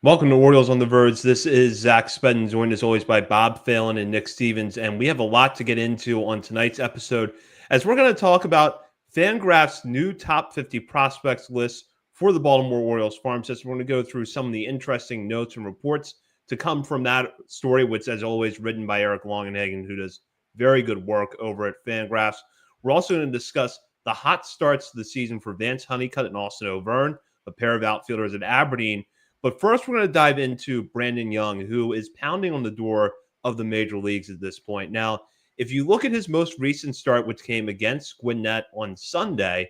Welcome to Orioles on the Verge. This is Zach Spedden, joined as always by Bob Phelan and Nick Stevens. And we have a lot to get into on tonight's episode as we're going to talk about Fangraphs' new top 50 prospects list for the Baltimore Orioles farm system. We're going to go through some of the interesting notes and reports to come from that story, which, as always, written by Eric Longenhagen, who does very good work over at Fangraphs. We're also going to discuss the hot starts to the season for Vance Honeycutt and Austin O'Verne, a pair of outfielders at Aberdeen. But first, we're going to dive into Brandon Young, who is pounding on the door of the major leagues at this point. Now, if you look at his most recent start, which came against Gwinnett on Sunday,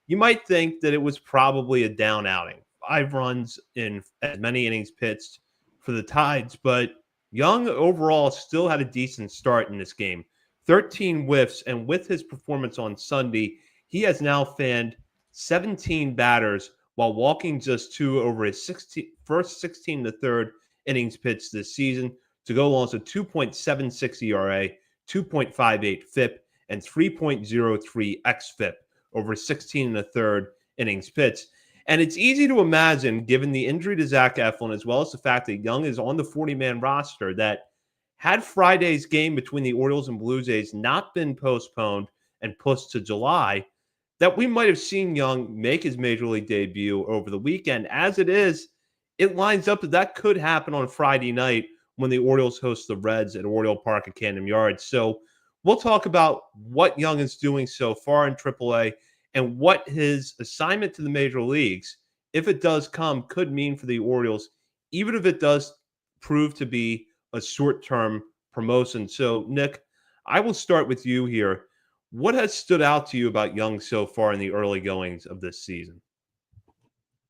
you might think that it was probably a down outing. 5 runs in as many innings pitched for the Tides, but Young overall still had a decent start in this game. 13 whiffs, and with his performance on Sunday, he has now fanned 17 batters while walking just 2 over his first 16 to third innings pitched this season to go along with 2.76 ERA, 2.58 FIP, and 3.03 xFIP over 16 and a third innings pitched. And it's easy to imagine, given the injury to Zach Eflin, as well as the fact that Young is on the 40-man roster, that had Friday's game between the Orioles and Blue Jays not been postponed and pushed to July, that we might have seen Young make his major league debut over the weekend. As it is, it lines up that could happen on Friday night when the Orioles host the Reds at Oriole Park at Camden Yards. So we'll talk about what Young is doing so far in AAA and what his assignment to the major leagues, if it does come, could mean for the Orioles, even if it does prove to be a short-term promotion. So, Nick, I will start with you here. What has stood out to you about Young so far in the early goings of this season?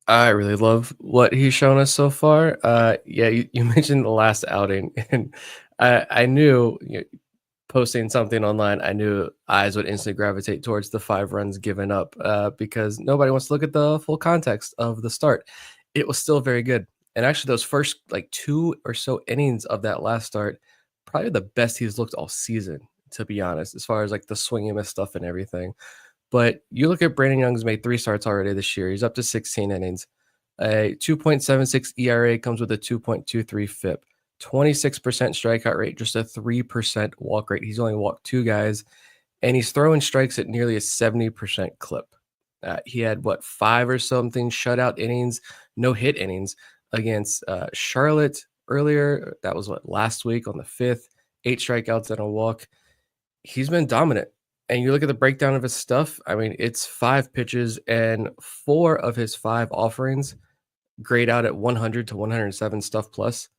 I really love what he's shown us so far. You mentioned the last outing, and I knew, posting something online, I knew eyes would instantly gravitate towards the 5 runs given up because nobody wants to look at the full context of the start. It was still very good. And actually, those first 2 or so innings of that last start, probably the best he's looked all season, to be honest, as far as the swing and miss stuff and everything. But you look at Brandon Young's made 3 starts already this year. He's up to 16 innings. A 2.76 ERA comes with a 2.23 FIP. 26% strikeout rate, just a 3% walk rate. He's only walked 2 guys, and he's throwing strikes at nearly a 70% clip. He had 5 or something shutout innings, no hit innings against Charlotte earlier. That was last week on the 5th. 8 strikeouts and a walk. He's been dominant. And you look at the breakdown of his stuff, I mean, it's 5 pitches, and 4 of his 5 offerings grade out at 100 to 107 stuff plus.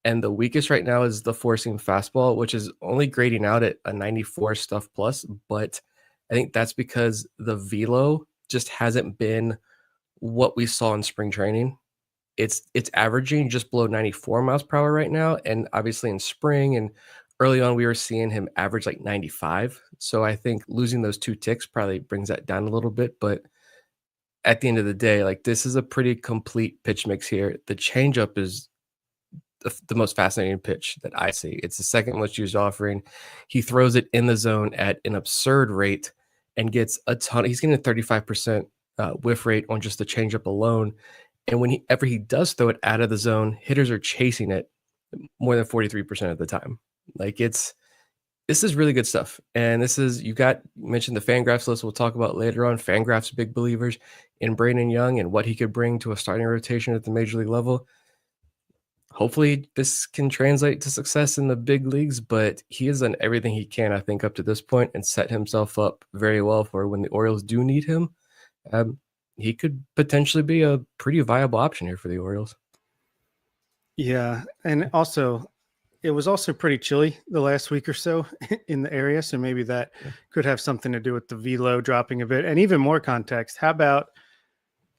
And the weakest right now is the four-seam fastball, which is only grading out at a 94 stuff plus. But I think that's because the velo just hasn't been what we saw in spring training. It's averaging just below 94 miles per hour right now. And obviously in spring and early on, we were seeing him average 95. So I think losing those 2 ticks probably brings that down a little bit. But at the end of the day, this is a pretty complete pitch mix here. The changeup is the most fascinating pitch that I see. It's the second most used offering. He throws it in the zone at an absurd rate and gets a ton. He's getting a 35% whiff rate on just the changeup alone. And whenever he does throw it out of the zone, hitters are chasing it more than 43% of the time. This is really good stuff. And you mentioned the Fangraphs list we'll talk about later on. Fangraphs big believers in Brandon Young and what he could bring to a starting rotation at the major league level. Hopefully this can translate to success in the big leagues, but he has done everything he can, I think, up to this point and set himself up very well for when the Orioles do need him. He could potentially be a pretty viable option here for the Orioles. Yeah, and also it was also pretty chilly the last week or so in the area, so maybe that could have something to do with the velo dropping a bit. And even more context, how about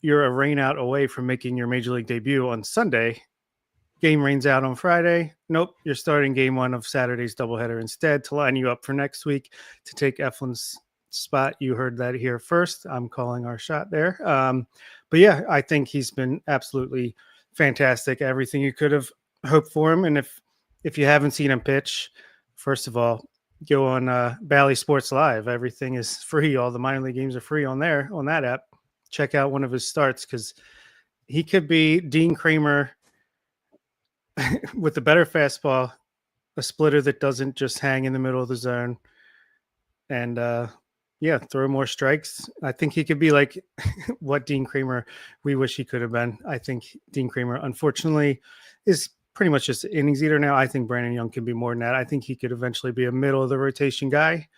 you're a rain out away from making your major league debut on Sunday? Game rains out on Friday. Nope, you're starting game 1 of Saturday's doubleheader instead to line you up for next week to take Eflin's spot. You heard that here first. I'm calling our shot there. But yeah, I think he's been absolutely fantastic. Everything you could have hoped for him. And if you haven't seen him pitch, first of all, go on Bally Sports Live. Everything is free. All the minor league games are free on that app. Check out one of his starts because he could be Dean Kramer with a better fastball, a splitter that doesn't just hang in the middle of the zone, and yeah, throw more strikes. I think he could be like what Dean Kramer we wish he could have been. I think Dean Kramer, unfortunately, is pretty much just an innings eater now. I think Brandon Young can be more than that. I think he could eventually be a middle of the rotation guy.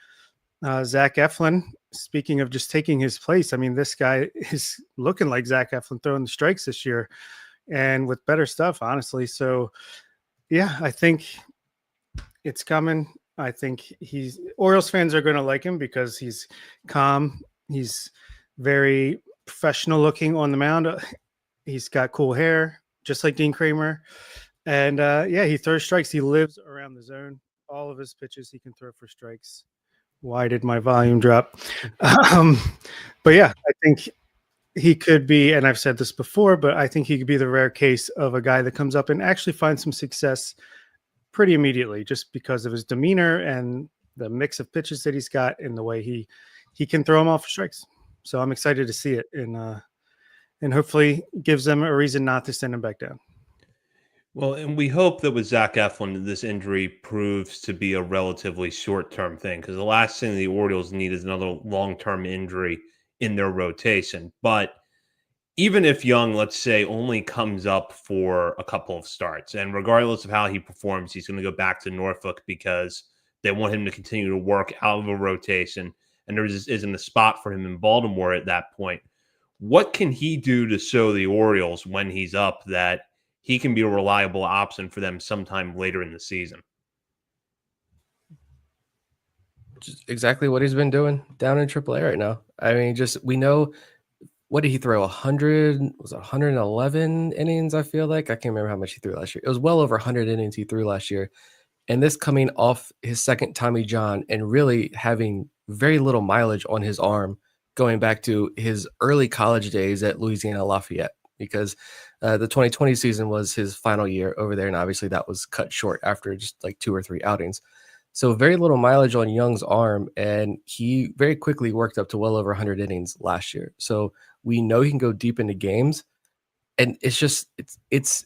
Zach Eflin, speaking of just taking his place, I mean, this guy is looking like Zach Eflin throwing the strikes this year and with better stuff, honestly. So, yeah, I think it's coming. I think Orioles fans are going to like him because he's calm. He's very professional looking on the mound. He's got cool hair, just like Dean Kramer. And yeah, he throws strikes. He lives around the zone. All of his pitches he can throw for strikes. Why did my volume drop? But yeah, I think he could be, and I've said this before, but I think he could be the rare case of a guy that comes up and actually finds some success pretty immediately just because of his demeanor and the mix of pitches that he's got and the way he can throw them off for strikes. So I'm excited to see it and hopefully gives them a reason not to send him back down. Well, and we hope that with Zach Eflin, this injury proves to be a relatively short-term thing because the last thing the Orioles need is another long-term injury in their rotation. But even if Young, let's say, only comes up for a couple of starts, and regardless of how he performs, he's going to go back to Norfolk because they want him to continue to work out of a rotation, and there just isn't a spot for him in Baltimore at that point. What can he do to show the Orioles when he's up that he can be a reliable option for them sometime later in the season? Just exactly what he's been doing down in AAA right now. I mean, just we know, what did he throw? 111 innings, I feel like. I can't remember how much he threw last year. It was well over 100 innings he threw last year. And this coming off his second Tommy John and really having very little mileage on his arm going back to his early college days at Louisiana Lafayette, because the 2020 season was his final year over there. And obviously that was cut short after just like 2 or 3 outings. So very little mileage on Young's arm. And he very quickly worked up to well over 100 innings last year. So we know he can go deep into games. And it's just, it's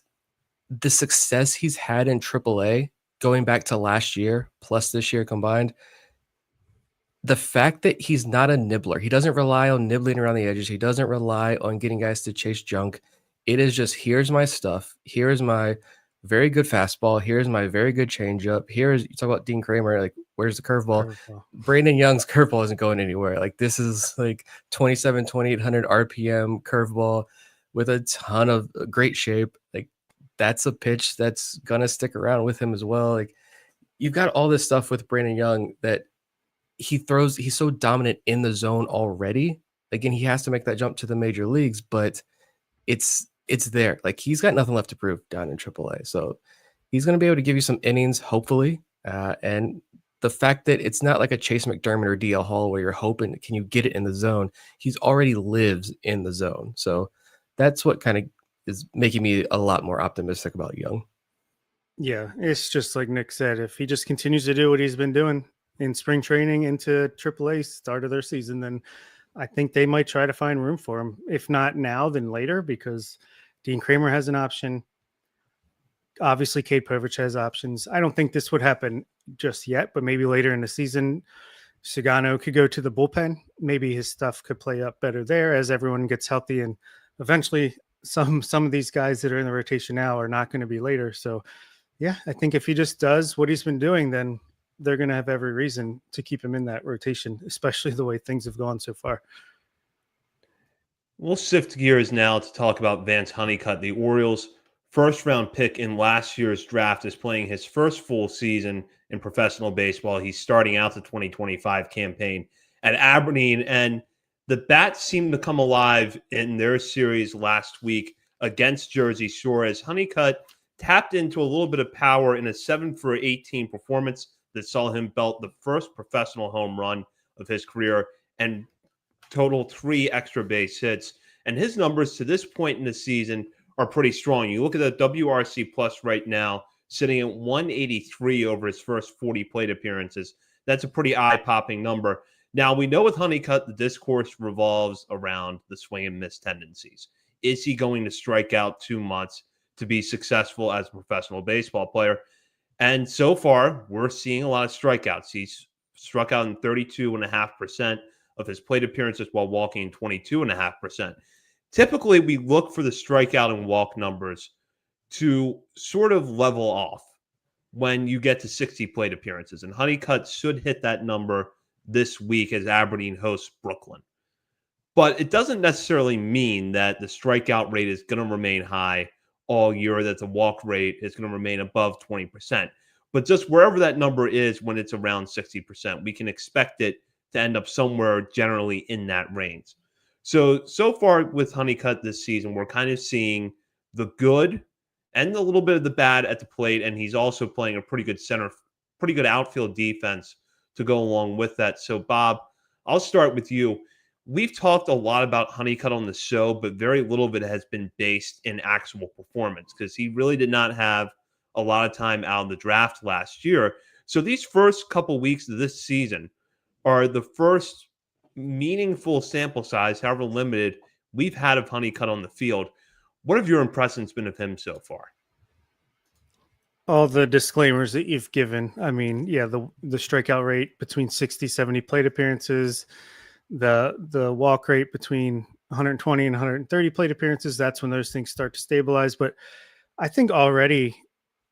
the success he's had in AAA going back to last year plus this year combined. The fact that he's not a nibbler, he doesn't rely on nibbling around the edges. He doesn't rely on getting guys to chase junk. It is just, here's my stuff. Here's my very good fastball. Here's my very good changeup. Here's, you talk about Dean Kramer, like, where's the curveball? Brandon Young's curveball isn't going anywhere. Like, this is like 2,800 RPM curveball with a ton of great shape. Like, that's a pitch that's going to stick around with him as well. Like, you've got all this stuff with Brandon Young that he throws, he's so dominant in the zone already. Again, he has to make that jump to the major leagues, but it's there. Like, he's got nothing left to prove down in AAA. So he's going to be able to give you some innings, hopefully. And the fact that it's not like a Chase McDermott or DL Hall where you're hoping, can you get it in the zone? He's already lives in the zone. So that's what kind of is making me a lot more optimistic about Young. Yeah, it's just like Nick said, if he just continues to do what he's been doing in spring training into AAA start of their season, then I think they might try to find room for him. If not now, then later, because Dean Kramer has an option. Obviously, Cade Povich has options. I don't think this would happen just yet, but maybe later in the season, Sagano could go to the bullpen. Maybe his stuff could play up better there as everyone gets healthy, and eventually some of these guys that are in the rotation now are not going to be later. So yeah, I think if he just does what he's been doing, then they're going to have every reason to keep him in that rotation, especially the way things have gone so far. We'll shift gears now to talk about Vance Honeycutt. The Orioles' first-round pick in last year's draft is playing his first full season in professional baseball. He's starting out the 2025 campaign at Aberdeen, and the Bats seemed to come alive in their series last week against Jersey Shore as Honeycutt tapped into a little bit of power in a 7-for-18 performance that saw him belt the first professional home run of his career and total 3 extra base hits. And his numbers to this point in the season are pretty strong. You look at the WRC plus right now, sitting at 183 over his first 40 plate appearances. That's a pretty eye-popping number. Now, we know with Honeycutt, the discourse revolves around the swing and miss tendencies. Is he going to strike out too much to be successful as a professional baseball player. And so far, we're seeing a lot of strikeouts. He's struck out in 32.5% of his plate appearances while walking 22.5%. Typically, we look for the strikeout and walk numbers to sort of level off when you get to 60 plate appearances. And Honeycutt should hit that number this week as Aberdeen hosts Brooklyn. But it doesn't necessarily mean that the strikeout rate is going to remain high all year, that the walk rate is going to remain above 20%. But just wherever that number is when it's around 60%, we can expect it to end up somewhere generally in that range. So far with Honeycutt this season, we're kind of seeing the good and a little bit of the bad at the plate. And he's also playing a pretty good outfield defense to go along with that. So, Bob, I'll start with you. We've talked a lot about Honeycutt on the show, but very little of it has been based in actual performance because he really did not have a lot of time out of the draft last year. So these first couple weeks of this season are the first meaningful sample size, however limited, we've had of Honeycutt on the field. What have your impressions been of him so far? All the disclaimers that you've given. I mean, yeah, the strikeout rate between 60, 70 plate appearances, the walk rate between 120 and 130 plate appearances, that's when those things start to stabilize. But I think already,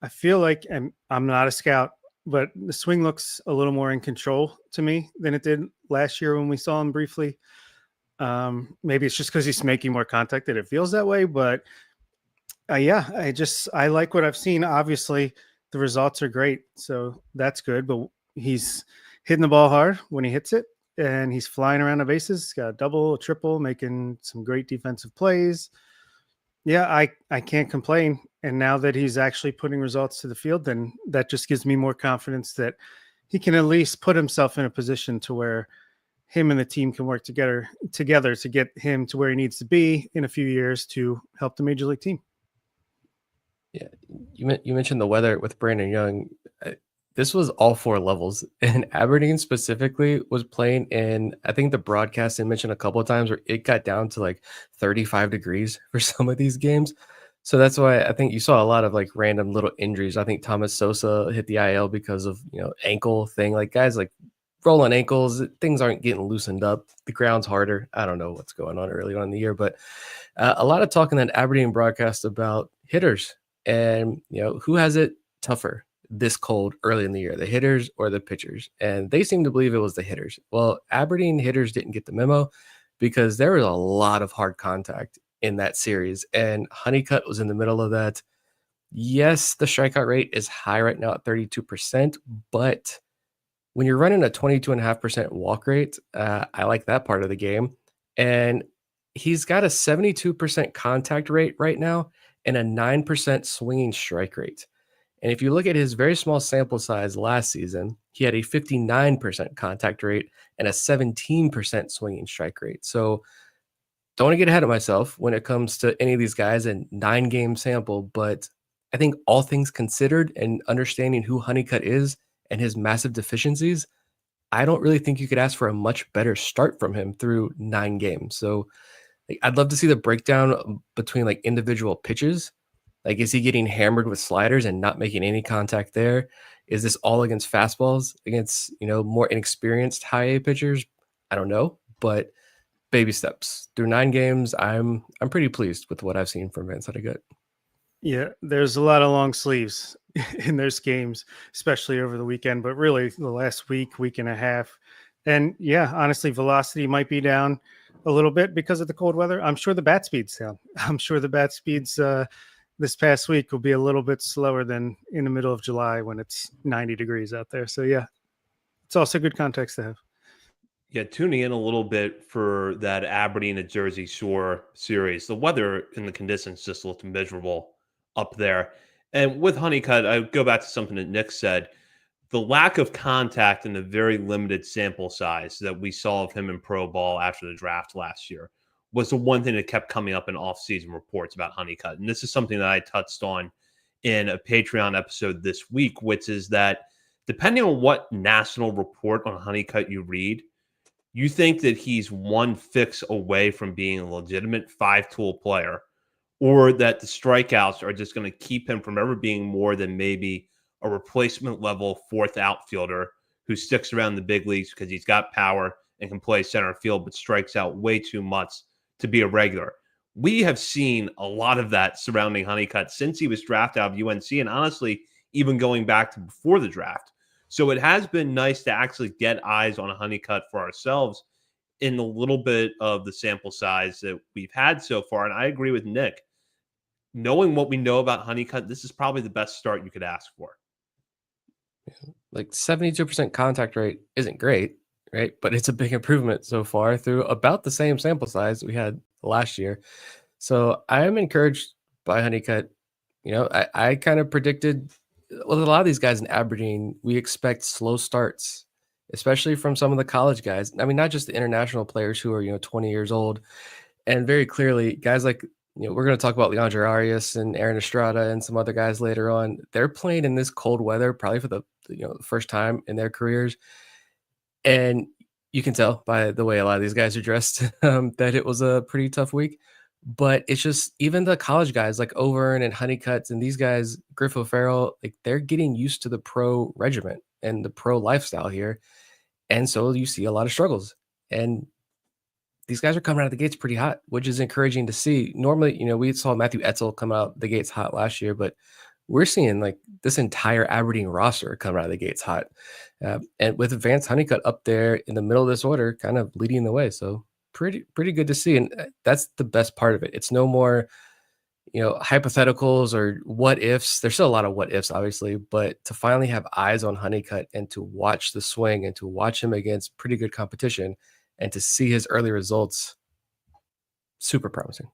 I feel like, and I'm not a scout, but the swing looks a little more in control to me than it did last year when we saw him briefly. Maybe it's just because he's making more contact that it feels that way. But yeah, I like what I've seen. Obviously, the results are great, so that's good. But he's hitting the ball hard when he hits it, and he's flying around the bases. He's got a double, a triple, making some great defensive plays. Yeah, I can't complain. And now that he's actually putting results to the field, then that just gives me more confidence that he can at least put himself in a position to where him and the team can work together to get him to where he needs to be in a few years to help the major league team. Yeah, you mentioned the weather with Brandon Young. This was all four levels, and Aberdeen specifically was playing in, I think the broadcast they mentioned a couple of times where it got down to like 35 degrees for some of these games. So that's why I think you saw a lot of like random little injuries. I think Thomas Sosa hit the IL because of, ankle thing. Like guys like rolling ankles, things aren't getting loosened up. The ground's harder. I don't know what's going on early on in the year, but a lot of talk in that Aberdeen broadcast about hitters and, who has it tougher this cold early in the year, the hitters or the pitchers. And they seem to believe it was the hitters. Well, Aberdeen hitters didn't get the memo because there was a lot of hard contact in that series. And Honeycutt was in the middle of that. Yes, the strikeout rate is high right now at 32%, but when you're running a 22.5% walk rate, I like that part of the game. And he's got a 72% contact rate right now and a 9% swinging strike rate. And if you look at his very small sample size last season, he had a 59% contact rate and a 17% swinging strike rate. So don't want to get ahead of myself when it comes to any of these guys and 9-game sample, but I think all things considered and understanding who Honeycutt is and his massive deficiencies, I don't really think you could ask for a much better start from him through 9 games. So I'd love to see the breakdown between like individual pitches. Like, is he getting hammered with sliders and not making any contact there? Is this all against fastballs against, more inexperienced high A pitchers? I don't know, but baby steps through 9 games. I'm pretty pleased with what I've seen from Vance Honeycutt. Yeah, there's a lot of long sleeves in those games, especially over the weekend, but really the last week and a half. And yeah, honestly, velocity might be down a little bit because of the cold weather. I'm sure the bat speed's down. I'm sure the bat speeds this past week will be a little bit slower than in the middle of July when it's 90 degrees out there. So yeah, it's also good context to have. Yeah, tuning in a little bit for that Aberdeen at Jersey Shore series. The weather and the conditions just looked miserable up there. And with Honeycutt, I go back to something that Nick said. The lack of contact and the very limited sample size that we saw of him in pro ball after the draft last year was the one thing that kept coming up in off-season reports about Honeycutt. And this is something that I touched on in a Patreon episode this week, which is that depending on what national report on Honeycutt you read, you think that he's one fix away from being a legitimate 5-tool player, or that the strikeouts are just going to keep him from ever being more than maybe a replacement level fourth outfielder who sticks around the big leagues because he's got power and can play center field, but strikes out way too much to be a regular. We have seen a lot of that surrounding Honeycutt since he was drafted out of UNC, and honestly, even going back to before the draft. So it has been nice to actually get eyes on a Honeycutt for ourselves in a little bit of the sample size that we've had so far. And I agree with Nick. Knowing what we know about Honeycutt, this is probably the best start you could ask for. Like 72% contact rate isn't great, right? But it's a big improvement so far through about the same sample size we had last year. So I am encouraged by Honeycutt. I kind of predicted with a lot of these guys in Aberdeen, we expect slow starts, especially from some of the college guys. I mean, not just the international players who are, 20 years old. And very clearly, guys like, we're going to talk about Leandro Arias and Aaron Estrada and some other guys later on. They're playing in this cold weather, probably for the first time in their careers. And you can tell by the way a lot of these guys are dressed that it was a pretty tough week. But it's just even the college guys like Overn and Honeycutt and these guys, Griff O'Farrell, like they're getting used to the pro regiment and the pro lifestyle here. And so you see a lot of struggles. And these guys are coming out of the gates pretty hot, which is encouraging to see. Normally, we saw Matthew Etzel come out the gates hot last year, but we're seeing like this entire Aberdeen roster come out of the gates hot. And with Vance Honeycutt up there in the middle of this order, kind of leading the way. So pretty good to see. And that's the best part of it. It's no more, hypotheticals or what ifs. There's still a lot of what ifs, obviously, but to finally have eyes on Honeycutt and to watch the swing and to watch him against pretty good competition and to see his early results, super promising.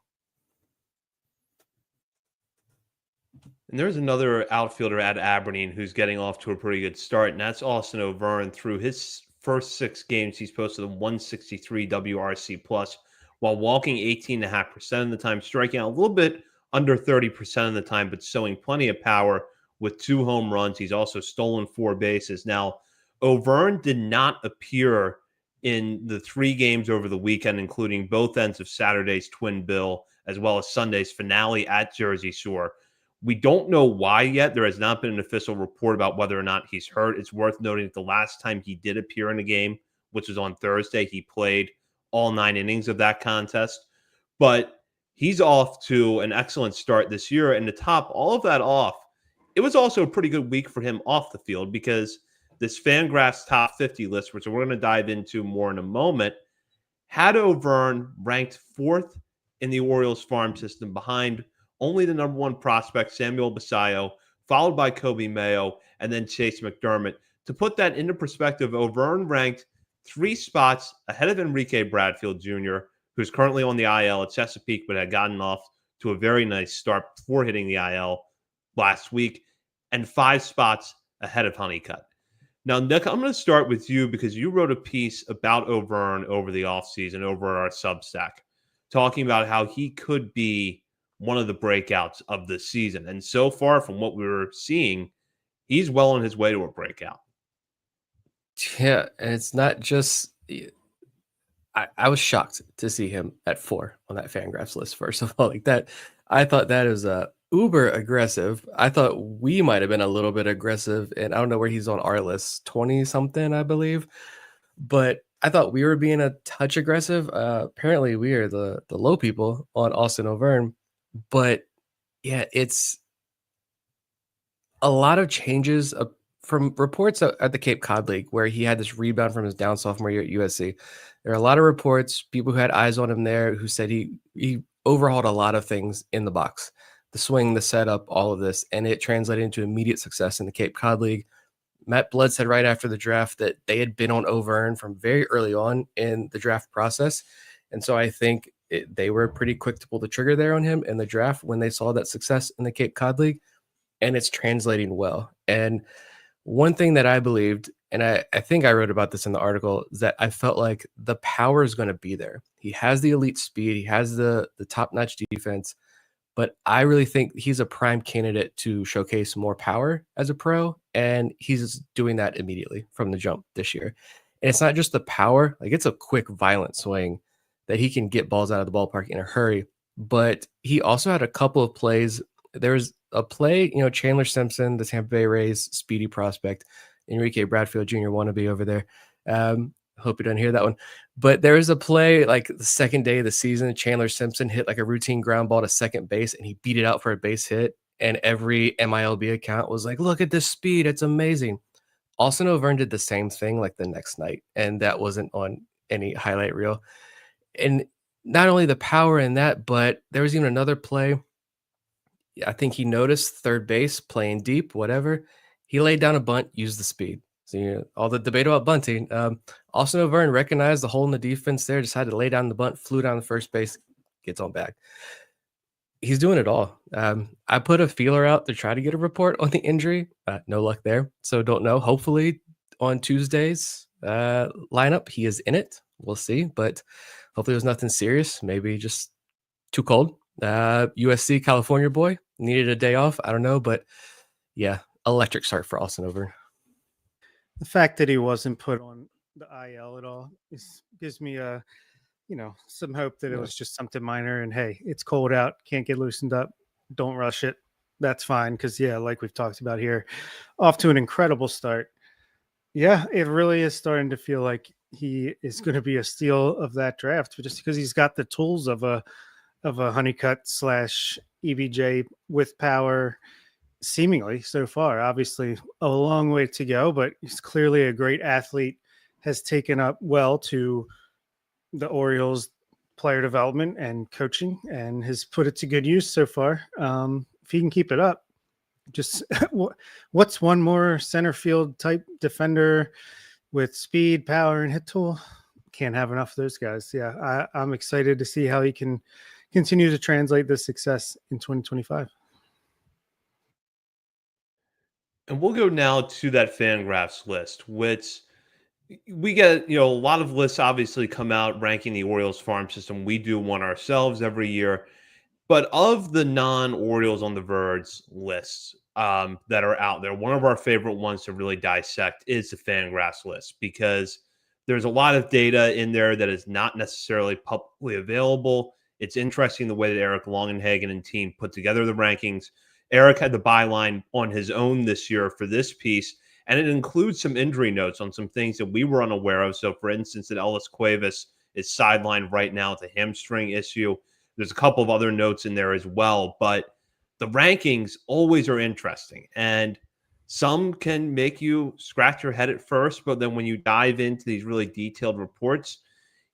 And there's another outfielder at Aberdeen who's getting off to a pretty good start, and that's Austin O'Vern. Through his first 6 games, he's posted a 163 WRC plus while walking 18.5% of the time, striking out a little bit under 30% of the time, but showing plenty of power with 2 home runs. He's also stolen 4 bases. Now, O'Vern did not appear in the 3 games over the weekend, including both ends of Saturday's Twin Bill, as well as Sunday's finale at Jersey Shore. We don't know why yet. There has not been an official report about whether or not he's hurt. It's worth noting that the last time he did appear in a game, which was on Thursday, he played all 9 innings of that contest. But he's off to an excellent start this year. And to top all of that off, it was also a pretty good week for him off the field because this Fangraphs top 50 list, which we're going to dive into more in a moment, had O'Vern ranked 4th in the Orioles farm system behind only the number 1 prospect, Samuel Basayo, followed by Kobe Mayo, and then Chase McDermott. To put that into perspective, O'Vern ranked 3 spots ahead of Enrique Bradfield Jr., who's currently on the IL at Chesapeake, but had gotten off to a very nice start before hitting the IL last week, and 5 spots ahead of Honeycutt. Now, Nick, I'm going to start with you because you wrote a piece about O'Vern over the offseason over our Substack, talking about how he could be one of the breakouts of this season. And so far from what we were seeing, he's well on his way to a breakout. Yeah, and it's not just I was shocked to see him at 4 on that Fangraphs list, first of all. Like that, I thought that was uber aggressive. I thought we might have been a little bit aggressive, and I don't know where he's on our list, 20 something, I believe. But I thought we were being a touch aggressive. Apparently, we are the low people on Austin O'Vern. But yeah, it's a lot of changes from reports at the Cape Cod League where he had this rebound from his down sophomore year at USC. There are a lot of reports, people who had eyes on him there who said he overhauled a lot of things in the box, the swing, the setup, all of this, and it translated into immediate success in the Cape Cod League. Matt Blood said right after the draft that they had been on O'Vern from very early on in the draft process. And so I think they were pretty quick to pull the trigger there on him in the draft when they saw that success in the Cape Cod League, and it's translating well. And one thing that I believed, and I think I wrote about this in the article, is that I felt like the power is going to be there. He has the elite speed. He has the top-notch defense. But I really think he's a prime candidate to showcase more power as a pro, and he's doing that immediately from the jump this year. And it's not just the power. Like, it's a quick, violent swing that he can get balls out of the ballpark in a hurry. but he also had a couple of plays. There's a play, Chandler Simpson, the Tampa Bay Rays speedy prospect, Enrique Bradfield Jr. wannabe over there. Hope you didn't hear that one. But there is a play like the second day of the season, Chandler Simpson hit like a routine ground ball to second base and he beat it out for a base hit. And every MILB account was like, look at this speed. It's amazing. Austin O'Verne did the same thing like the next night. And that wasn't on any highlight reel. And not only the power in that, but there was even another play. I think he noticed third base playing deep, whatever. He laid down a bunt, used the speed. So, all the debate about bunting. Austin O'Verne recognized the hole in the defense there, decided to lay down the bunt, flew down the first base, gets on back. He's doing it all. I put a feeler out to try to get a report on the injury. No luck there. So don't know. Hopefully on Tuesday's lineup, he is in it. We'll see. But hopefully there's nothing serious. Maybe just too cold. USC California boy needed a day off. I don't know. But yeah, electric start for Austin O'Verne. The fact that he wasn't put on the IL at all gives me some hope that it was just something minor. And hey, it's cold out, can't get loosened up. Don't rush it. That's fine. Because like we've talked about here, off to an incredible start. Yeah, it really is starting to feel like he is going to be a steal of that draft, just because he's got the tools of a Honeycutt / EBJ with power. Seemingly so far, obviously a long way to go, but he's clearly a great athlete, has taken up well to the Orioles player development and coaching, and has put it to good use so far. If he can keep it up, just what's one more center field type defender with speed, power, and hit tool? Can't have enough of those guys. Yeah, I'm excited to see how he can continue to translate this success in 2025. And we'll go now to that Fangraphs list, which we get, a lot of lists obviously come out ranking the Orioles farm system. We do one ourselves every year. But of the non-Orioles on the Verge lists that are out there, one of our favorite ones to really dissect is the Fangraphs list, because there's a lot of data in there that is not necessarily publicly available. It's interesting the way that Eric Longenhagen and team put together the rankings. Eric had the byline on his own this year for this piece, and it includes some injury notes on some things that we were unaware of. So, for instance, that Ellis Cuevas is sidelined right now with a hamstring issue. There's a couple of other notes in there as well, but the rankings always are interesting, and some can make you scratch your head at first, but then when you dive into these really detailed reports,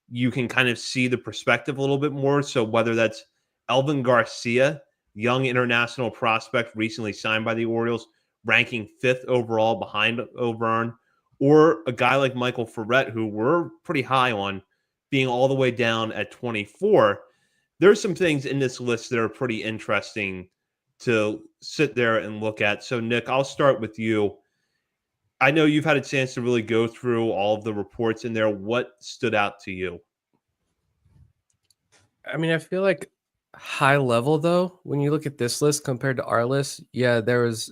you can kind of see the perspective a little bit more. So whether that's Elvin Garcia, young international prospect recently signed by the Orioles, ranking 5th overall behind O'Verne, or a guy like Michael Ferret, who we're pretty high on, being all the way down at 24. There's some things in this list that are pretty interesting to sit there and look at. So, Nick, I'll start with you. I know you've had a chance to really go through all of the reports in there. What stood out to you? I mean, I feel like high level, though, when you look at this list compared to our list, yeah, there was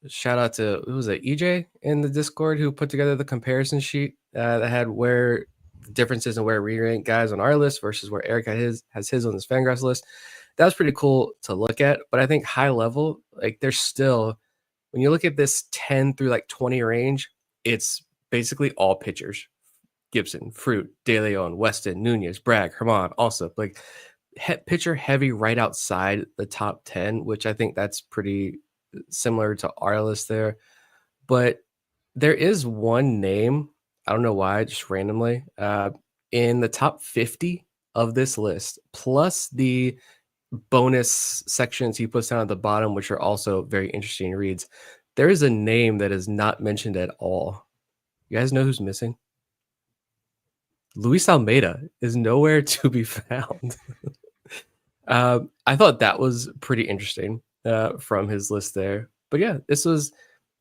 shout out to, who was it, EJ in the Discord, who put together the comparison sheet that had where the differences in where we rank guys on our list versus where Eric has his on this Fangraphs list. That was pretty cool to look at. But I think high level, like there's still, when you look at this 10 through like 20 range, it's basically all pitchers. Gibson, Fruit, De Leon, Weston, Nunez, Bragg, Herman, also like pitcher heavy right outside the top 10, which I think that's pretty similar to our list there. But there is one name, I don't know why, just randomly, in the top 50 of this list, plus the bonus sections he puts down at the bottom, which are also very interesting reads. There is a name that is not mentioned at all. You guys know who's missing? Luis Almeida is nowhere to be found. I thought that was pretty interesting from his list there. But yeah, this was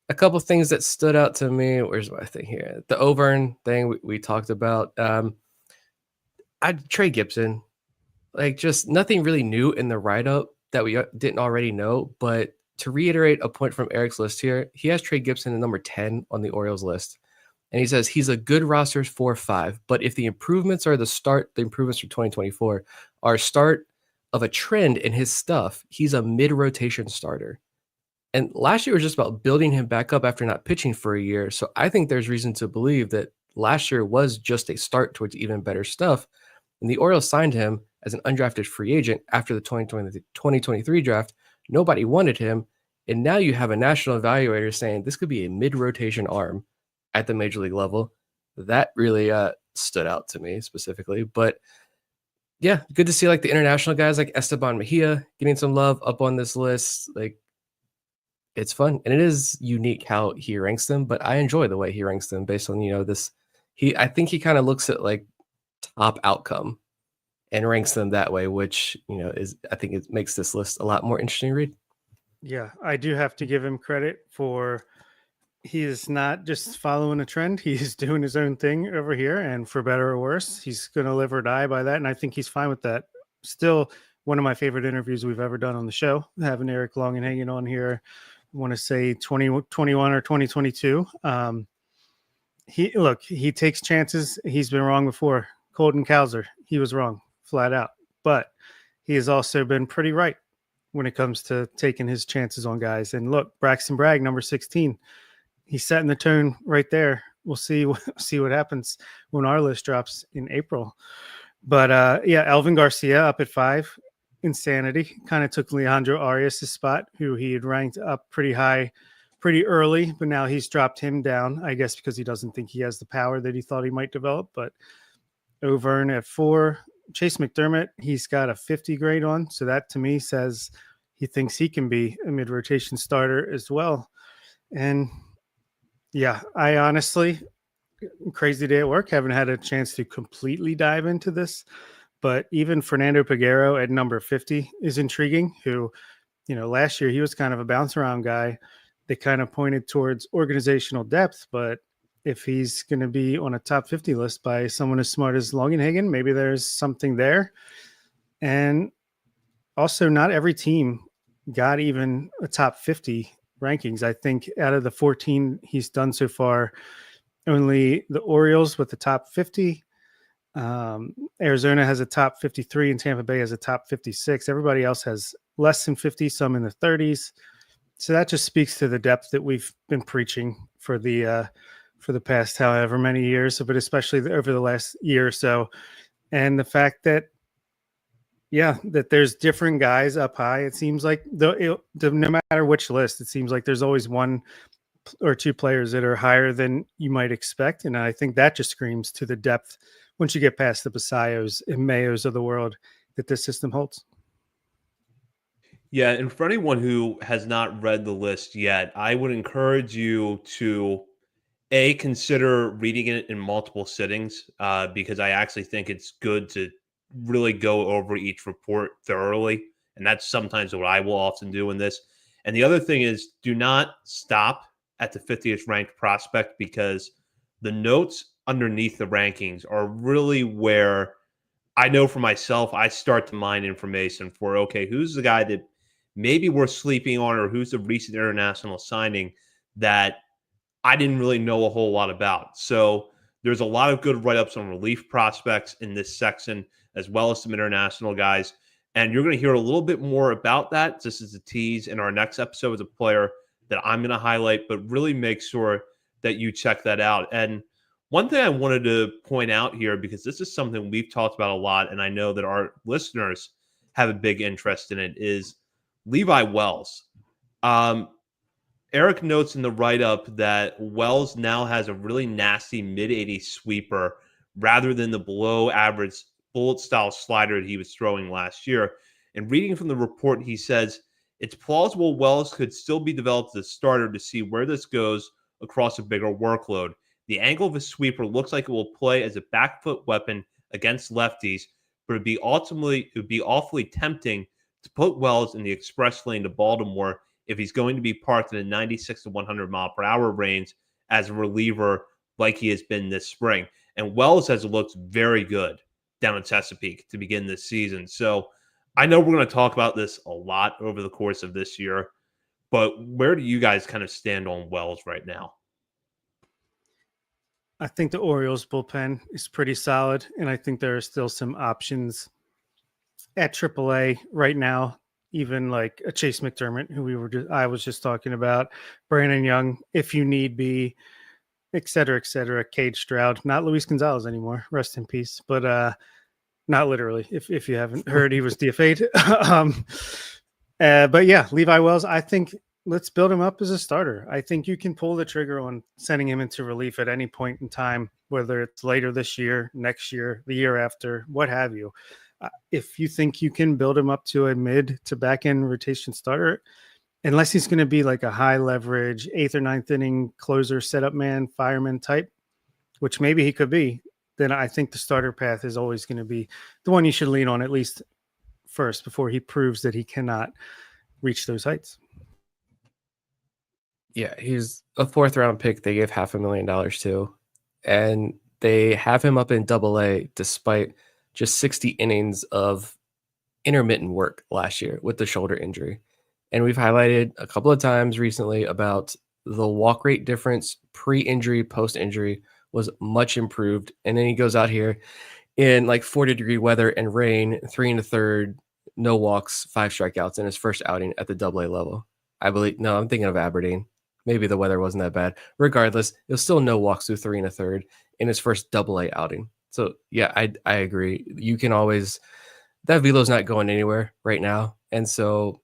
a couple things that stood out to me. Where's my thing here? The O'Verne thing we talked about. Trey Gibson, like just nothing really new in the write-up that we didn't already know. But to reiterate a point from Eric's list here, he has Trey Gibson at number 10 on the Orioles list. And he says he's a good roster 4-5, but if the improvements are the improvements for 2024 are start of a trend in his stuff, he's a mid-rotation starter. And last year was just about building him back up after not pitching for a year. So I think there's reason to believe that last year was just a start towards even better stuff. And the Orioles signed him as an undrafted free agent after the 2023 draft. Nobody wanted him. And now you have a national evaluator saying this could be a mid-rotation arm at the major league level. That really stood out to me specifically. But yeah, good to see like the international guys like Esteban Mejia getting some love up on this list. Like, it's fun, and it is unique how he ranks them, but I enjoy the way he ranks them based on, this. I think he kind of looks at like top outcome and ranks them that way, which, I think it makes this list a lot more interesting to read. Yeah, I do have to give him credit for he is not just following a trend. He's doing his own thing over here, and for better or worse, he's going to live or die by that. And I think he's fine with that. Still, one of my favorite interviews we've ever done on the show, having Eric Long and hanging on here. I want to say 2021 or 2022. He takes chances. He's been wrong before. Colton Cowser, he was wrong flat out, but he has also been pretty right when it comes to taking his chances on guys. And look, Braxton Bragg, number 16, he's setting the tone right there. We'll see what happens when our list drops in April. But Elvin Garcia up at 5. Insanity kind of took Leandro Arias' spot, who he had ranked up pretty high pretty early, but now he's dropped him down, I guess, because he doesn't think he has the power that he thought he might develop. But O'Vern at 4. Chase McDermott, he's got a 50 grade on. So that to me says he thinks he can be a mid-rotation starter as well. And yeah, I honestly, crazy day at work, haven't had a chance to completely dive into this. But even Fernando Peguero at number 50 is intriguing, who, last year he was kind of a bounce around guy. They kind of pointed towards organizational depth, but if he's going to be on a top 50 list by someone as smart as Longenhagen, maybe there's something there. And also, not every team got even a top 50 rankings. I think out of the 14 he's done so far, only the Orioles with the top 50. Arizona has a top 53 and Tampa Bay has a top 56. Everybody else has less than 50, some in the 30s. So that just speaks to the depth that we've been preaching for the past however many years, but especially over the last year or so. And the fact that, that there's different guys up high. It seems like no matter which list, it seems like there's always one or two players that are higher than you might expect. And I think that just screams to the depth once you get past the Basayos and Mayos of the world that this system holds. Yeah, and for anyone who has not read the list yet, I would encourage you to consider reading it in multiple sittings, because I actually think it's good to really go over each report thoroughly, and that's sometimes what I will often do in this. And the other thing is, do not stop at the 50th ranked prospect, because the notes underneath the rankings are really where I know for myself, I start to mine information for, okay, who's the guy that maybe we're sleeping on, or who's the recent international signing that I didn't really know a whole lot about. So there's a lot of good write-ups on relief prospects in this section, as well as some international guys. And you're going to hear a little bit more about that. This is a tease in our next episode with a player that I'm going to highlight, but really make sure that you check that out. And one thing I wanted to point out here, because this is something we've talked about a lot, and I know that our listeners have a big interest in it, is Levi Wells. Eric notes in the write-up that Wells now has a really nasty mid-80s sweeper rather than the below-average bullet-style slider that he was throwing last year. And reading from the report, he says, it's plausible Wells could still be developed as a starter to see where this goes across a bigger workload. The angle of his sweeper looks like it will play as a back foot weapon against lefties, but it would be awfully tempting to put Wells in the express lane to Baltimore if he's going to be parked in a 96 to 100 mile per hour range as a reliever like he has been this spring. And Wells has looked very good down in Chesapeake to begin this season. So I know we're going to talk about this a lot over the course of this year, but where do you guys kind of stand on Wells right now? I think the Orioles bullpen is pretty solid, and I think there are still some options at AAA right now, even like a Chase McDermott, who I was just talking about, Brandon Young, if you need be, et cetera, Cade Stroud, not Luis Gonzalez anymore, rest in peace, but not literally. If you haven't heard, he was DFA'd. But yeah, Levi Wells, I think let's build him up as a starter. I think you can pull the trigger on sending him into relief at any point in time, whether it's later this year, next year, the year after, what have you. If you think you can build him up to a mid to back end rotation starter, unless he's going to be like a high leverage 8th or 9th inning closer, setup man, fireman type, which maybe he could be, then I think the starter path is always going to be the one you should lean on at least first before he proves that he cannot reach those heights. Yeah, he's a 4th round pick. They gave $500,000 to, and they have him up in AA despite just 60 innings of intermittent work last year with the shoulder injury. And we've highlighted a couple of times recently about the walk rate difference pre-injury, post-injury was much improved. And then he goes out here in like 40-degree weather and rain, 3 1/3, no walks, 5 strikeouts in his first outing at the AA level. I believe, no, I'm thinking of Aberdeen. Maybe the weather wasn't that bad. Regardless, it was still no walks through 3 1/3 in his first AA outing. So yeah, I agree. You can always, that velo's not going anywhere right now. And so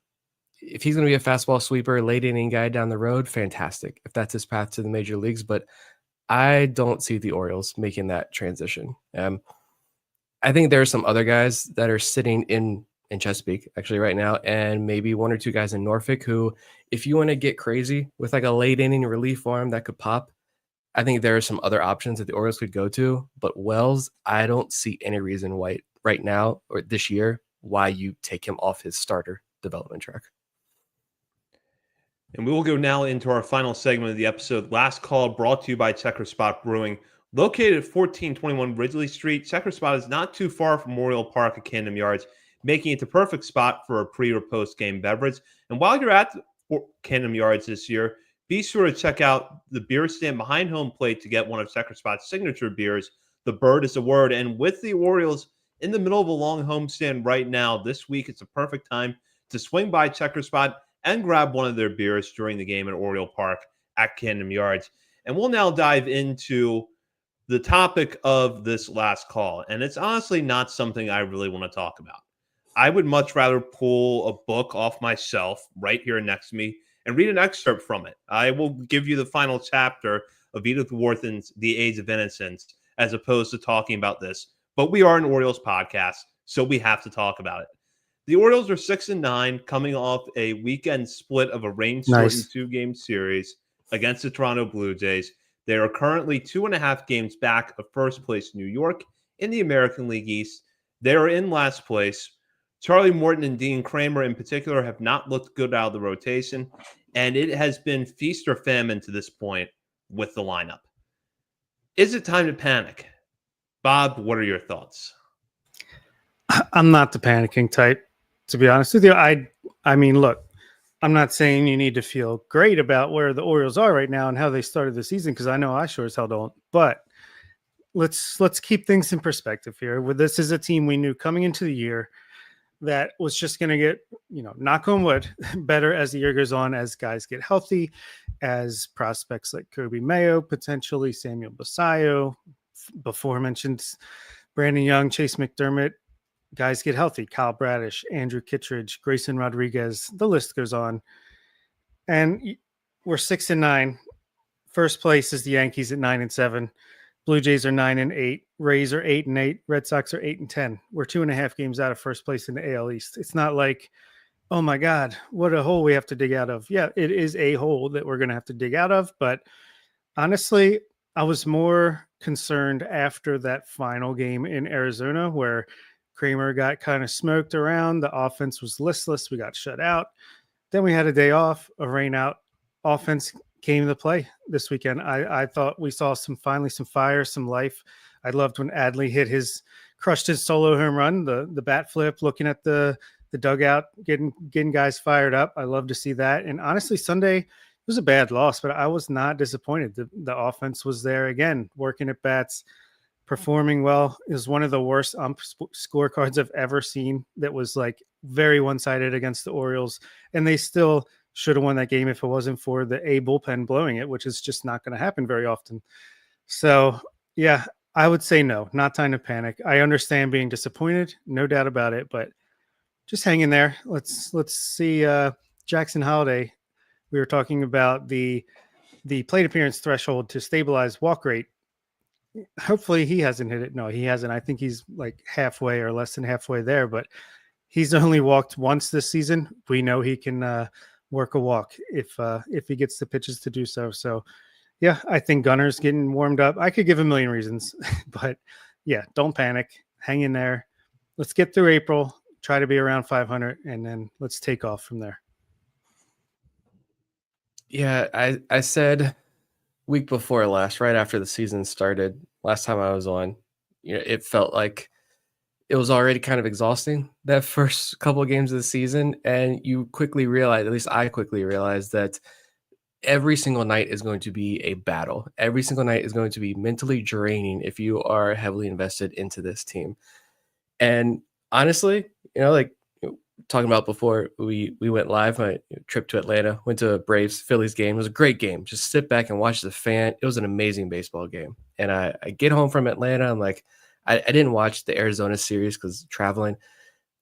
if he's going to be a fastball sweeper, late inning guy down the road, fantastic. If that's his path to the major leagues, but I don't see the Orioles making that transition. I think there are some other guys that are sitting in Chesapeake actually right now, and maybe 1 or 2 guys in Norfolk who, if you want to get crazy with like a late inning relief arm that could pop, I think there are some other options that the Orioles could go to. But Wells, I don't see any reason why right now or this year why you take him off his starter development track. And we will go now into our final segment of the episode. Last call brought to you by Checker Spot Brewing. Located at 1421 Ridgely Street, Checker Spot is not too far from Memorial Park at Camden Yards, making it the perfect spot for a pre or post game beverage. And while you're at Camden Yards this year, be sure to check out the beer stand behind home plate to get one of Checker Spot's signature beers. The Bird is a Word. And with the Orioles in the middle of a long homestand right now, this week it's a perfect time to swing by Checker Spot and grab one of their beers during the game at Oriole Park at Camden Yards. And we'll now dive into the topic of this last call. And it's honestly not something I really want to talk about. I would much rather pull a book off my shelf right here next to me and read an excerpt from it. I will give you the final chapter of Edith Wharton's The Age of Innocence as opposed to talking about this. But we are an Orioles podcast, so we have to talk about it. The Orioles are 6-9, coming off a weekend split of a rain-shortened 2-game series against the Toronto Blue Jays. They are currently 2.5 games back of first place New York in the American League East. They are in last place. Charlie Morton and Dean Kramer in particular have not looked good out of the rotation, and it has been feast or famine to this point with the lineup. Is it time to panic? Bob, what are your thoughts? I'm not the panicking type, to be honest with you. I mean, look, I'm not saying you need to feel great about where the Orioles are right now and how they started the season, because I know I sure as hell don't. But let's keep things in perspective here. This is a team we knew coming into the year that was just going to get, knock on wood, better as the year goes on, as guys get healthy, as prospects like Kirby Mayo, potentially Samuel Basayo, before mentioned Brandon Young, Chase McDermott, guys get healthy, Kyle Bradish, Andrew Kittredge, Grayson Rodriguez, the list goes on. And we're 6-9. First place is the Yankees at 9-7. Blue Jays are 9-8. Rays are 8-8. Red Sox are 8-10. We're 2.5 games out of first place in the AL East. It's not like, oh my God, what a hole we have to dig out of. Yeah, it is a hole that we're going to have to dig out of. But honestly, I was more concerned after that final game in Arizona where Kramer got kind of smoked around. The offense was listless. We got shut out. Then we had a day off, a rain out. Offense came into play this weekend. I thought we saw some fire, some life. I loved when Adley crushed his solo home run, the bat flip, looking at the dugout, getting guys fired up. I love to see that. And honestly, Sunday it was a bad loss, but I was not disappointed. The offense was there again, working at bats. performing well. It was one of the worst scorecards I've ever seen that was like very one-sided against the Orioles. And they still should have won that game if it wasn't for the A bullpen blowing it, which is just not going to happen very often. So, yeah, I would say no, not time to panic. I understand being disappointed, no doubt about it, but just hang in there. Let's see Jackson Holiday. We were talking about the plate appearance threshold to stabilize walk rate. Hopefully he hasn't hit it. No, he hasn't. I think he's like halfway or less than halfway there, but he's only walked once this season. We know he can work a walk if he gets the pitches to do so. So, yeah, I think Gunner's getting warmed up. I could give a million reasons, but yeah, don't panic. Hang in there. Let's get through April, try to be around 500, and then let's take off from there. Yeah, I said week before last, right after the season started, last time I was on, it felt like it was already kind of exhausting that first couple of games of the season. And you quickly realize, at least I quickly realized, that every single night is going to be a battle. Every single night is going to be mentally draining if you are heavily invested into this team. And honestly, talking about before we went live, my trip to Atlanta, went to a Braves Phillies game. It was a great game. Just sit back and watch the fan. It was an amazing baseball game. And I get home from Atlanta. I'm like, I didn't watch the Arizona series because traveling,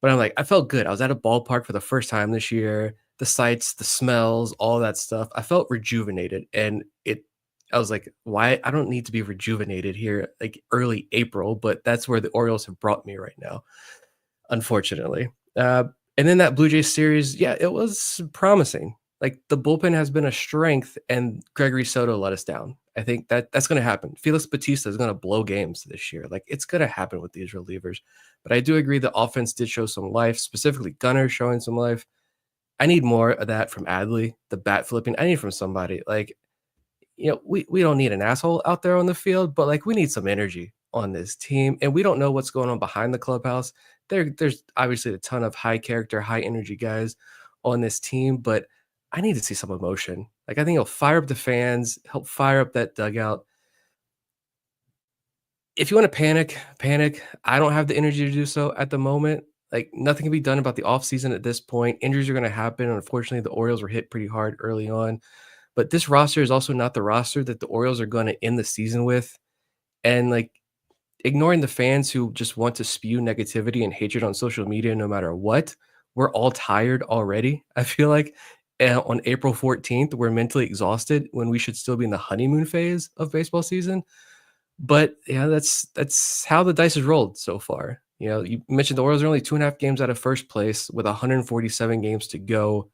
but I'm like, I felt good. I was at a ballpark for the first time this year. The sights, the smells, all that stuff. I felt rejuvenated. And I was like, why? I don't need to be rejuvenated here like early April, but that's where the Orioles have brought me right now, unfortunately. And then that Blue Jays series, yeah, it was promising. Like the bullpen has been a strength, and Gregory Soto let us down. I think that's going to happen. Felix Bautista is going to blow games this year. Like it's going to happen with these relievers. But I do agree the offense did show some life, specifically Gunner showing some life. I need more of that from Adley, the bat flipping. I need from somebody. Like, we don't need an asshole out there on the field, but like we need some energy on this team. And we don't know what's going on behind the clubhouse. There's obviously a ton of high character, high energy guys on this team, but I need to see some emotion. Like I think it'll fire up the fans, help fire up that dugout. If you want to panic. I don't have the energy to do so at the moment. Like nothing can be done about the offseason at this point. Injuries are going to happen. Unfortunately, the Orioles were hit pretty hard early on. But this roster is also not the roster that the Orioles are going to end the season with. And like ignoring the fans who just want to spew negativity and hatred on social media no matter what, we're all tired already. I feel like on April 14th, we're mentally exhausted when we should still be in the honeymoon phase of baseball season. But yeah, that's how the dice is rolled so far. You mentioned the Orioles are only 2.5 games out of first place with 147 games to go.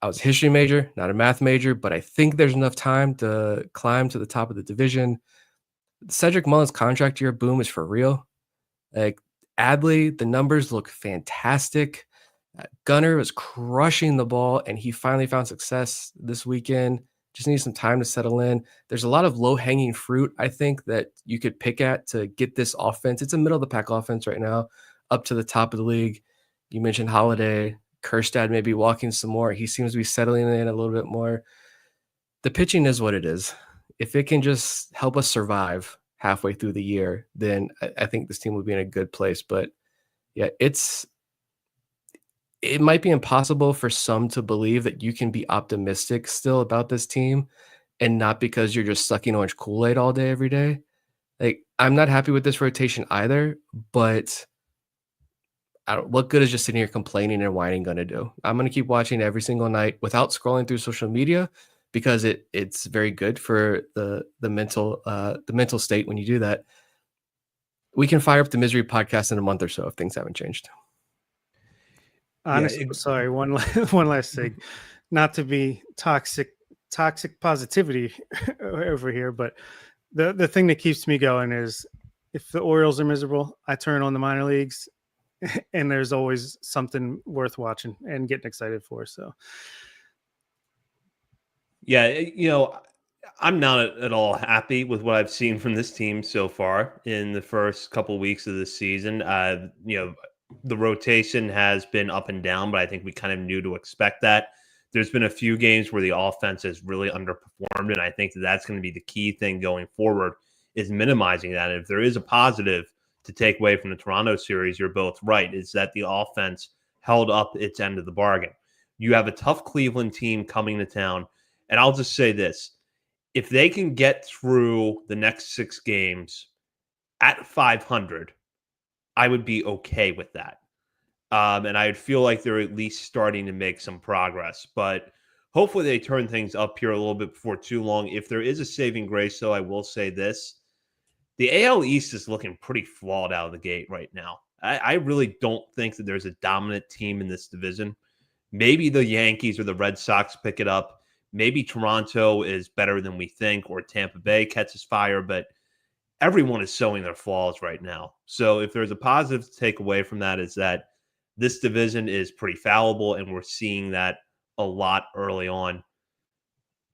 I was a history major, not a math major, but I think there's enough time to climb to the top of the division. Cedric Mullins' contract year boom is for real. Like Adley, the numbers look fantastic. Gunner was crushing the ball, and he finally found success this weekend. Just needs some time to settle in. There's a lot of low-hanging fruit, I think, that you could pick at to get this offense. It's a middle-of-the-pack offense right now, up to the top of the league. You mentioned Holiday. Kerstad may be walking some more. He seems to be settling in a little bit more. The pitching is what it is. If it can just help us survive halfway through the year, then I think this team will be in a good place. But yeah, it might be impossible for some to believe that you can be optimistic still about this team and not because you're just sucking orange Kool-Aid all day, every day. Like, I'm not happy with this rotation either, but what good is just sitting here complaining and whining going to do? I'm going to keep watching every single night without scrolling through social media because it's very good for the mental state when you do that. We can fire up the Misery podcast in a month or so if things haven't changed. Honestly, sorry, one last thing, not to be toxic positivity over here, but the thing that keeps me going is if the Orioles are miserable, I turn on the minor leagues and there's always something worth watching and getting excited for. So yeah, I'm not at all happy with what I've seen from this team so far in the first couple of weeks of the season. The rotation has been up and down, but I think we kind of knew to expect that. There's been a few games where the offense has really underperformed, and I think that's going to be the key thing going forward is minimizing that. And if there is a positive to take away from the Toronto series, you're both right, is that the offense held up its end of the bargain. You have a tough Cleveland team coming to town. And I'll just say this. If they can get through the next 6 games at 500, I would be okay with that. And I would feel like they're at least starting to make some progress. But hopefully they turn things up here a little bit before too long. If there is a saving grace, though, I will say this. The AL East is looking pretty flawed out of the gate right now. I really don't think that there's a dominant team in this division. Maybe the Yankees or the Red Sox pick it up. Maybe Toronto is better than we think, or Tampa Bay catches fire, but everyone is showing their flaws right now. So if there's a positive to take away from that, is that this division is pretty fallible, and we're seeing that a lot early on.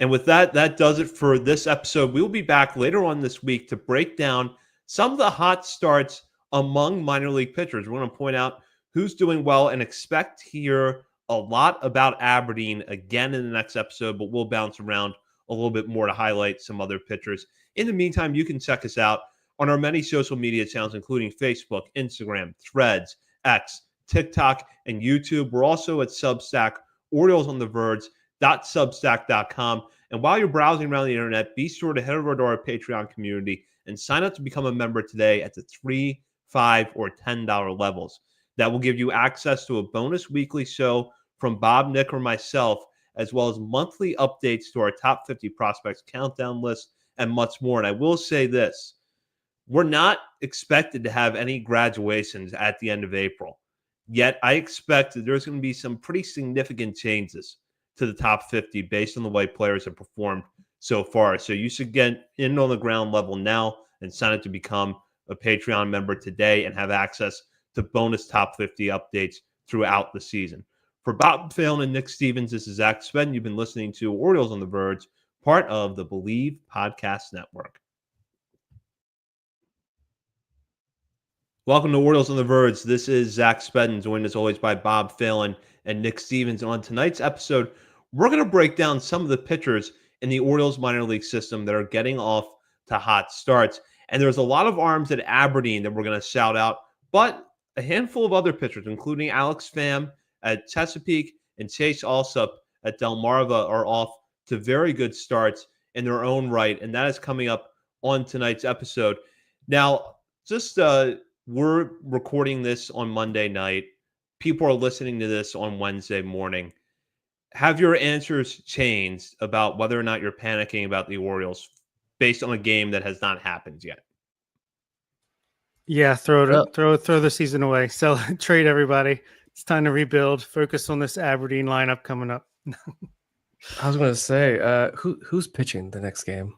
And with that, that does it for this episode. We will be back later on this week to break down some of the hot starts among minor league pitchers. We're going to point out who's doing well and expect to hear a lot about Aberdeen again in the next episode, but we'll bounce around a little bit more to highlight some other pitchers. In the meantime, you can check us out on our many social media channels, including Facebook, Instagram, Threads, X, TikTok, and YouTube. We're also at Substack, OriolesOnTheVerge.substack.com. And while you're browsing around the internet, be sure to head over to our Patreon community and sign up to become a member today at the $3, $5, or $10 levels. That will give you access to a bonus weekly show from Bob, Nick, or myself, as well as monthly updates to our top 50 prospects countdown list and much more. And I will say this, we're not expected to have any graduations at the end of April. Yet I expect that there's going to be some pretty significant changes to the top 50 based on the way players have performed so far. So you should get in on the ground level now and sign up to become a Patreon member today and have access to bonus top 50 updates throughout the season. For Bob Phelan and Nick Stevens, this is Zach Spedden. You've been listening to Orioles on the Verge, part of the Believe Podcast Network. Welcome to Orioles on the Verge. This is Zach Spedden, joined as always by Bob Phelan and Nick Stevens. And on tonight's episode, we're going to break down some of the pitchers in the Orioles minor league system that are getting off to hot starts. And there's a lot of arms at Aberdeen that we're going to shout out, but a handful of other pitchers, including Alex Pham at Chesapeake and Chase Alsop at Delmarva, are off to very good starts in their own right. And that is coming up on tonight's episode. Now, just we're recording this on Monday night. People are listening to this on Wednesday morning. Have your answers changed about whether or not you're panicking about the Orioles based on a game that has not happened yet? Yeah, throw the season away. Sell, trade everybody. It's time to rebuild. Focus on this Aberdeen lineup coming up. I was going to say, who's pitching the next game?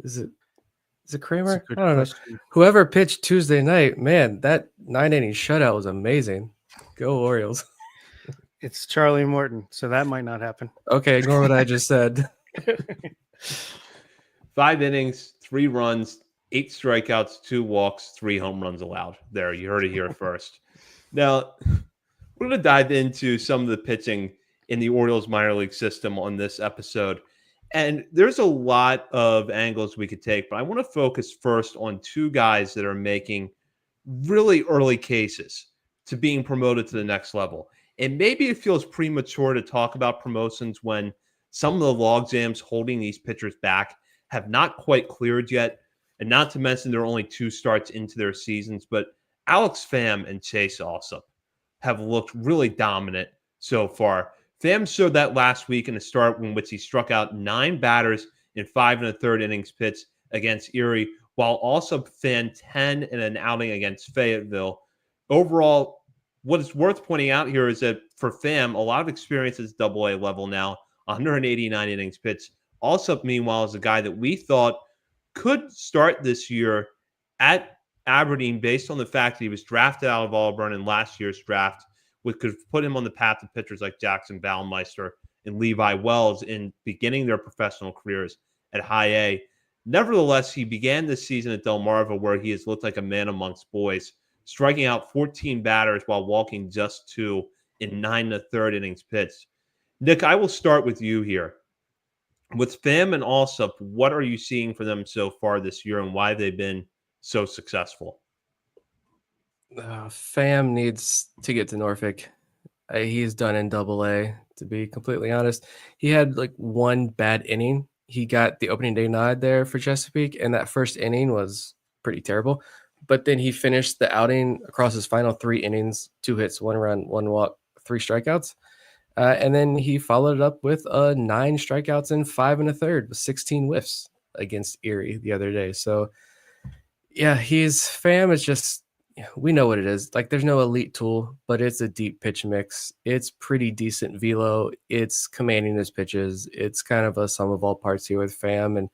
Is it Kramer? I don't know. Whoever pitched Tuesday night, man, that 9-inning shutout was amazing. Go Orioles. It's Charlie Morton, so that might not happen. Okay, ignore what I just said. 5 innings, 3 runs, 8 strikeouts, 2 walks, 3 home runs allowed. There, you heard it here first. Now, we're going to dive into some of the pitching in the Orioles minor league system on this episode. And there's a lot of angles we could take, but I want to focus first on 2 guys that are making really early cases to being promoted to the next level. And maybe it feels premature to talk about promotions when some of the logjams holding these pitchers back have not quite cleared yet. And not to mention there are only 2 starts into their seasons, but Alex Pham and Chase Alsop have looked really dominant so far. Pham showed that last week in a start in which he struck out 9 batters in 5 1/3 innings pitched against Erie, while also fanned 10 in an outing against Fayetteville. Overall, what is worth pointing out here is that for Pham, a lot of experience at AA level now, 189 innings pitched. Alsop, meanwhile, is a guy that we thought could start this year at Aberdeen based on the fact that he was drafted out of Auburn in last year's draft, which could put him on the path of pitchers like Jackson Baumeister and Levi Wells in beginning their professional careers at High A. Nevertheless, he began this season at Delmarva, where he has looked like a man amongst boys, striking out 14 batters while walking just 2 in 9 1/3 innings pitched. Nick, I will start with you here. With Pham and Alsop, what are you seeing for them so far this year, and why they've been so successful? Pham needs to get to Norfolk. He's done in Double A, to be completely honest. He had like one bad inning. He got the opening day nod there for Chesapeake, and that first inning was pretty terrible. But then he finished the outing across his final 3 innings, 2 hits, 1 run, 1 walk, 3 strikeouts. And then he followed it up with 9 strikeouts and 5 1/3 with 16 whiffs against Erie the other day. So yeah, Pham is just, we know what it is. Like, there's no elite tool, but it's a deep pitch mix. It's pretty decent velo. It's commanding his pitches. It's kind of a sum of all parts here with Pham. And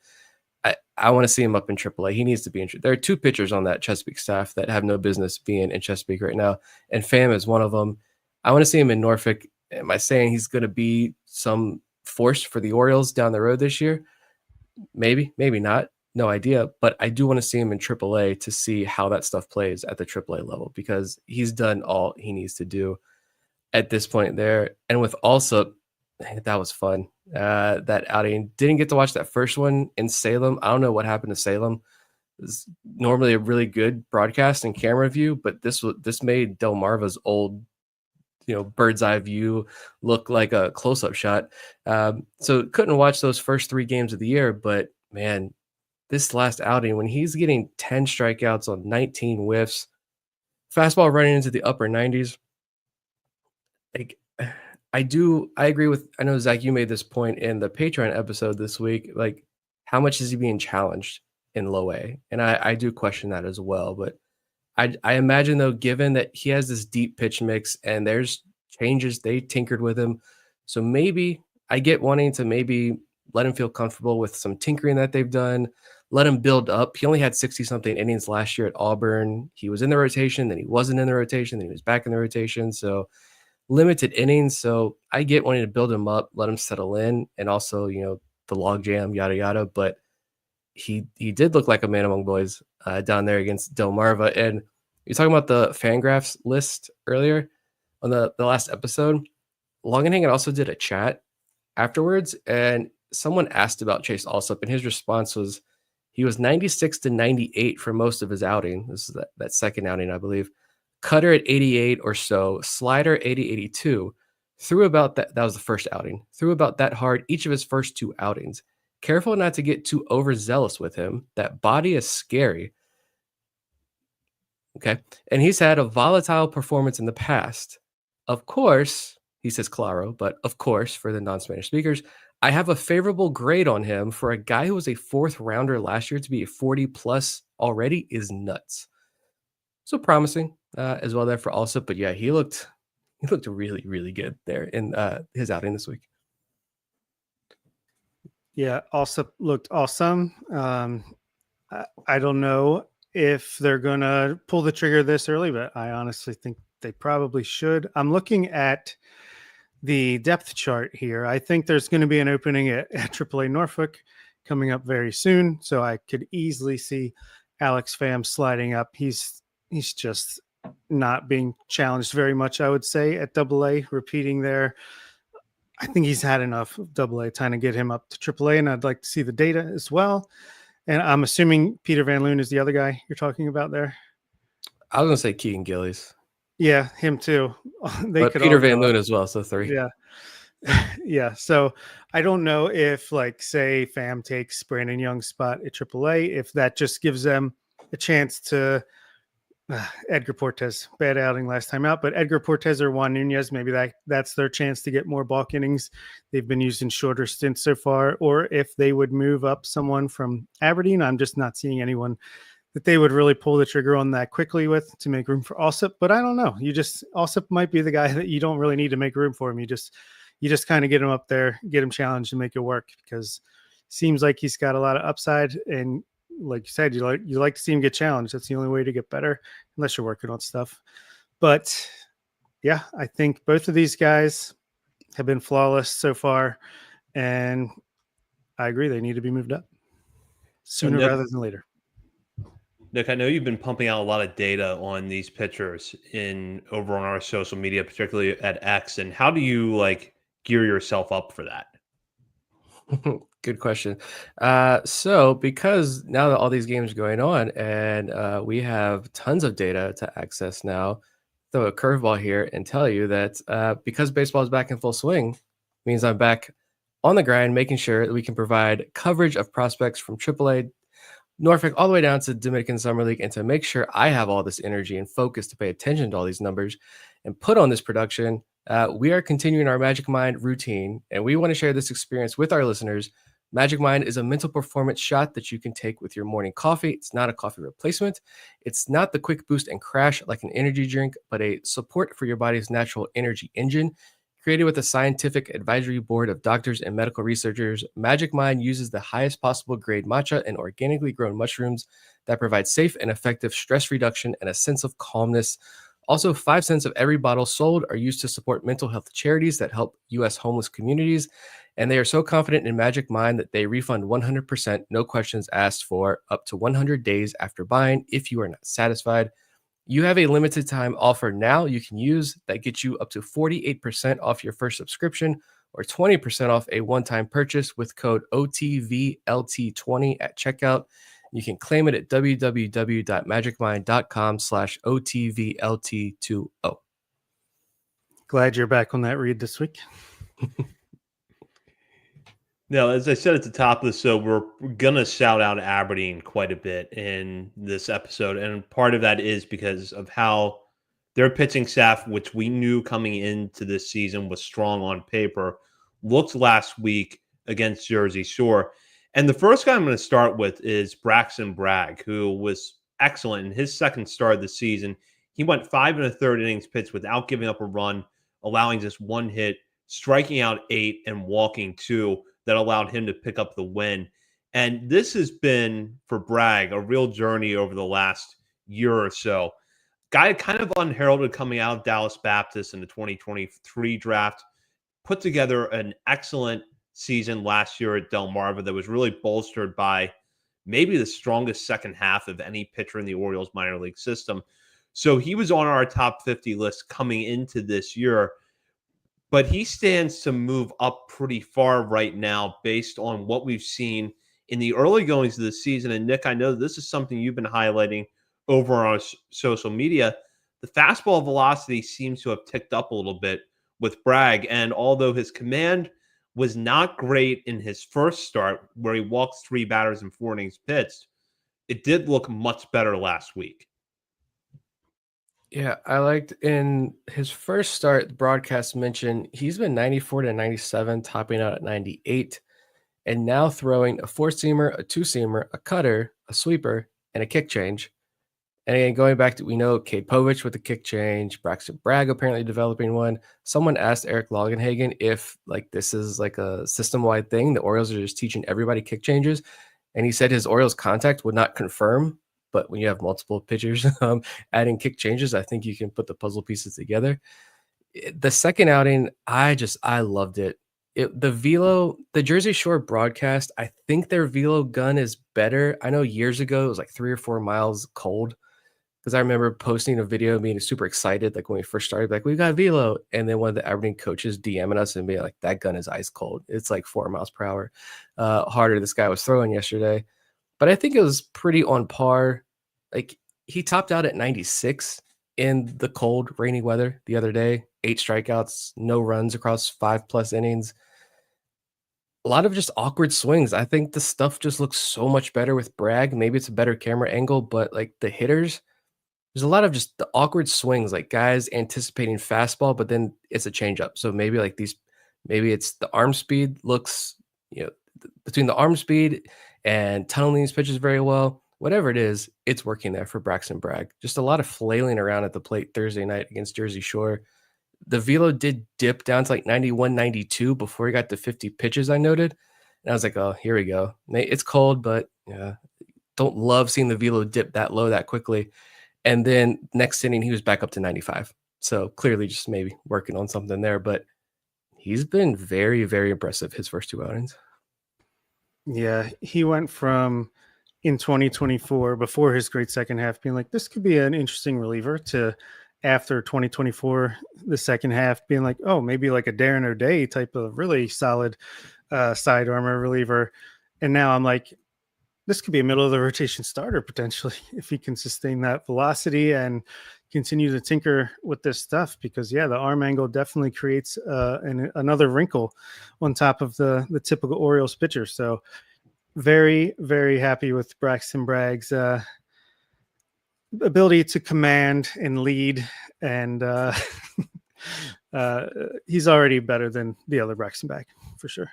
I want to see him up in AAA. He needs to be in. There are 2 pitchers on that Chesapeake staff that have no business being in Chesapeake right now, and Pham is one of them. I want to see him in Norfolk. Am I saying he's going to be some force for the Orioles down the road this year? Maybe, maybe not. No idea. But I do want to see him in AAA to see how that stuff plays at the AAA level, because he's done all he needs to do at this point there. And with Alsop, that was fun. That outing, didn't get to watch that first one in Salem. I don't know what happened to Salem. It's normally a really good broadcast and camera view, but this made Delmarva's old, bird's eye view look like a close-up shot. So couldn't watch those first 3 games of the year, but man, this last outing, when he's getting 10 strikeouts on 19 whiffs, fastball running into the upper 90s, like, I agree with, I know, Zach, you made this point in the Patreon episode this week, like, how much is he being challenged in low A? And I do question that as well, but I imagine, though, given that he has this deep pitch mix and there's changes, they tinkered with him. So maybe I get wanting to maybe let him feel comfortable with some tinkering that they've done, let him build up. He only had 60-something innings last year at Auburn. He was in the rotation, then he wasn't in the rotation, then he was back in the rotation. So limited innings. So I get wanting to build him up, let him settle in, and also, the log jam, yada, yada. But he did look like a man among boys down there against Delmarva. And you're talking about the Fangraphs list earlier on the last episode. Longenhagen also did a chat afterwards, and someone asked about Chase Alsop, and his response was he was 96 to 98 for most of his outing. This is that second outing, I believe. Cutter at 88 or so, slider 80, 82. Threw about that was the first outing. Threw about that hard each of his first 2 outings. Careful not to get too overzealous with him. That body is scary. Okay. And he's had a volatile performance in the past. Of course, he says claro, but of course, for the non-Spanish speakers, I have a favorable grade on him. For a guy who was a 4th rounder last year to be a 40 plus already is nuts. So promising as well there for Alsop. But yeah, he looked really, really good there in his outing this week. Yeah, Alsop looked awesome. I don't know if they're going to pull the trigger this early, but I honestly think they probably should. I'm looking at the depth chart here. I think there's going to be an opening at AAA Norfolk coming up very soon. So I could easily see Alex Pham sliding up. He's just not being challenged very much, I would say, at AA, repeating there. I think he's had enough of AA trying to get him up to AAA, and I'd like to see the data as well. And I'm assuming Peter Van Loon is the other guy you're talking about there. I was going to say Keegan Gillies. Yeah, him too. But Peter Van Loon as well, so 3. Yeah. Yeah. So I don't know if, like, say Pham takes Brandon Young's spot at AAA, if that just gives them a chance to Edgar Portes, bad outing last time out, but Edgar Portes or Juan Nunez, maybe that's their chance to get more balk innings. They've been used in shorter stints so far. Or if they would move up someone from Aberdeen, I'm just not seeing anyone that they would really pull the trigger on that quickly with to make room for Alsop. But I don't know. Alsop might be the guy that you don't really need to make room for him. You just kind of get him up there, get him challenged and make it work, because it seems like he's got a lot of upside. And like you said, you like to see him get challenged. That's the only way to get better, unless you're working on stuff. But yeah, I think both of these guys have been flawless so far, and I agree they need to be moved up sooner rather than later. Nick, I know you've been pumping out a lot of data on these pitchers over on our social media, particularly at X. And how do you gear yourself up for that? Good question. So because now that all these games are going on and we have tons of data to access now, throw a curveball here and tell you that because baseball is back in full swing, means I'm back on the grind, making sure that we can provide coverage of prospects from AAA, Norfolk, all the way down to Dominican Summer League, and to make sure I have all this energy and focus to pay attention to all these numbers and put on this production. We are continuing our Magic Mind routine, and we want to share this experience with our listeners. Magic Mind is a mental performance shot that you can take with your morning coffee. It's not a coffee replacement. It's not the quick boost and crash like an energy drink, but a support for your body's natural energy engine. Created with a scientific advisory board of doctors and medical researchers, Magic Mind uses the highest possible grade matcha and organically grown mushrooms that provide safe and effective stress reduction and a sense of calmness. Also, 5 cents of every bottle sold are used to support mental health charities that help U.S. homeless communities. And they are so confident in Magic Mind that they refund 100%, no questions asked, for up to 100 days after buying if you are not satisfied. You have a limited time offer now you can use that gets you up to 48% off your first subscription or 20% off a one-time purchase with code OTVLT20 at checkout. You can claim it at www.magicmind.com/OTVLT20. Glad you're back on that read this week. Now, as I said at the top of the show, we're going to shout out Aberdeen quite a bit in this episode. And part of that is because of how their pitching staff, which we knew coming into this season was strong on paper, looked last week against Jersey Shore. And the first guy I'm going to start with is Braxton Bragg, who was excellent in his second start of the season. He went 5 1/3 innings pitched without giving up a run, allowing just 1 hit, striking out 8 and walking 2. That allowed him to pick up the win. And this has been, for Bragg, a real journey over the last year or so. Guy kind of unheralded coming out of Dallas Baptist in the 2023 draft, put together an excellent season last year at Delmarva that was really bolstered by maybe the strongest second half of any pitcher in the Orioles minor league system. So he was on our top 50 list coming into this year. But he stands to move up pretty far right now based on what we've seen in the early goings of the season. And Nick, I know this is something you've been highlighting over on social media. The fastball velocity seems to have ticked up a little bit with Bragg. And although his command was not great in his first start, where he walked 3 batters in 4 innings pitched, it did look much better last week. Yeah, I liked in his first start, the broadcast mentioned he's been 94 to 97, topping out at 98, and now throwing a 4-seamer, a 2-seamer, a cutter, a sweeper, and a kick change. And again, going back to, we know Cade Povich with the kick change, Braxton Bragg apparently developing one. Someone asked Eric Longenhagen if like this is like a system-wide thing. The Orioles are just teaching everybody kick changes. And he said his Orioles contact would not confirm, but when you have multiple pitchers adding kick changes, I think you can put the puzzle pieces together. The second outing, I loved it. The Jersey Shore broadcast, I think their velo gun is better. I know years ago it was like 3 or 4 miles cold, because I remember posting a video being super excited, like when we first started, like, we got velo. And then one of the Aberdeen coaches DMing us and being like, that gun is ice cold. It's like 4 miles per hour harder this guy was throwing yesterday. But I think it was pretty on par. Like, he topped out at 96 in the cold, rainy weather the other day. 8 strikeouts, no runs across 5+ innings. A lot of just awkward swings. I think the stuff just looks so much better with Bragg. Maybe it's a better camera angle, but like the hitters, there's a lot of just the awkward swings, like guys anticipating fastball, but then it's a changeup. So maybe like maybe it's the arm speed looks, between the arm speed and tunneling these pitches very well. Whatever it is, it's working there for Braxton Bragg. Just a lot of flailing around at the plate Thursday night against Jersey Shore. The velo did dip down to like 91, 92 before he got to 50 pitches, I noted. And I was like, oh, here we go. It's cold, but yeah, don't love seeing the velo dip that low that quickly. And then next inning, he was back up to 95. So clearly just maybe working on something there. But he's been very, very impressive his first 2 outings. Yeah, he went from in 2024, before his great second half, being like, this could be an interesting reliever, to after 2024, the second half, being like, oh, maybe like a Darren O'Day type of really solid sidearm or reliever. And now I'm like, this could be a middle of the rotation starter potentially if he can sustain that velocity and continue to tinker with this stuff. Because the arm angle definitely creates another wrinkle on top of the typical Orioles pitcher. So very, very happy with Braxton Bragg's ability to command and lead, and he's already better than the other Braxton Bragg for sure.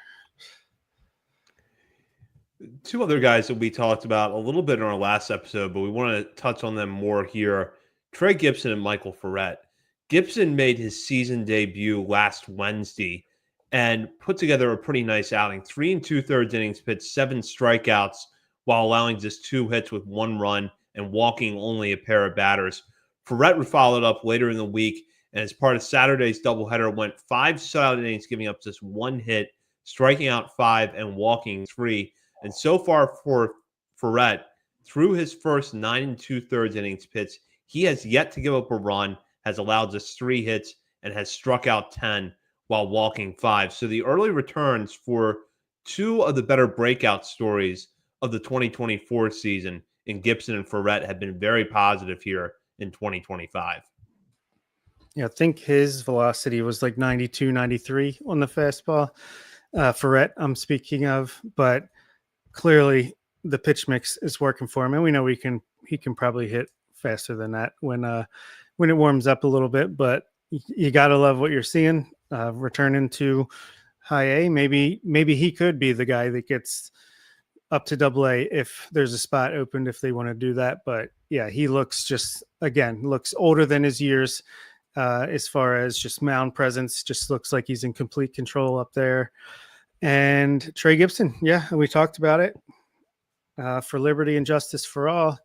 Two other guys that we talked about a little bit in our last episode, but we want to touch on them more here. Trey Gibson and Michael Ferret. Gibson made his season debut last Wednesday and put together a pretty nice outing. 3 2/3 innings pitched, 7 strikeouts, while allowing just 2 hits with 1 run and walking only a pair of batters. Ferret followed up later in the week, and as part of Saturday's doubleheader, went 5 shutout innings, giving up just 1 hit, striking out 5 and walking 3. And so far for Ferret, through his first 9 2/3 innings pitched, he has yet to give up a run, has allowed just 3 hits, and has struck out 10 while walking 5. So the early returns for 2 of the better breakout stories of the 2024 season in Gibson and Ferret have been very positive here in 2025. Yeah, I think his velocity was like 92, 93 on the fastball. Ferret, I'm speaking of, but clearly the pitch mix is working for him, and we know he can probably hit faster than that when it warms up a little bit. But you gotta love what you're seeing. Returning to high A, maybe he could be the guy that gets up to AA if there's a spot opened if they want to do that. But yeah, he looks looks older than his years as far as just mound presence. Just looks like he's in complete control up there. And Trey Gibson, we talked about it. For liberty and justice for all,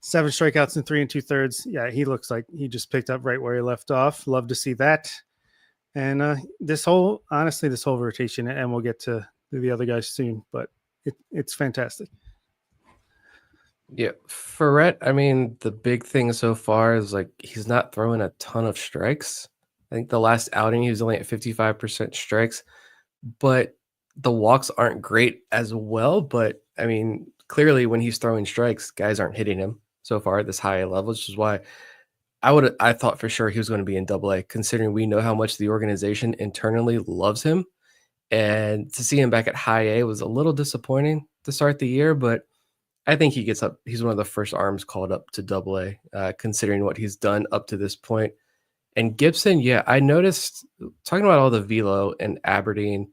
7 strikeouts in 3 2/3. Yeah, he looks like he just picked up right where he left off. Love to see that. And this whole rotation, and we'll get to the other guys soon, but it's fantastic. Yeah, Ferret, I mean, the big thing so far is like he's not throwing a ton of strikes. I think the last outing he was only at 55% strikes, but the walks aren't great as well. But I mean, clearly when he's throwing strikes, guys aren't hitting him so far at this high level, which is why I thought for sure he was going to be in AA, considering we know how much the organization internally loves him. And to see him back at high A was a little disappointing to start the year, but I think he gets up. He's one of the first arms called up to AA, considering what he's done up to this point. And Gibson, I noticed, talking about all the velo and Aberdeen,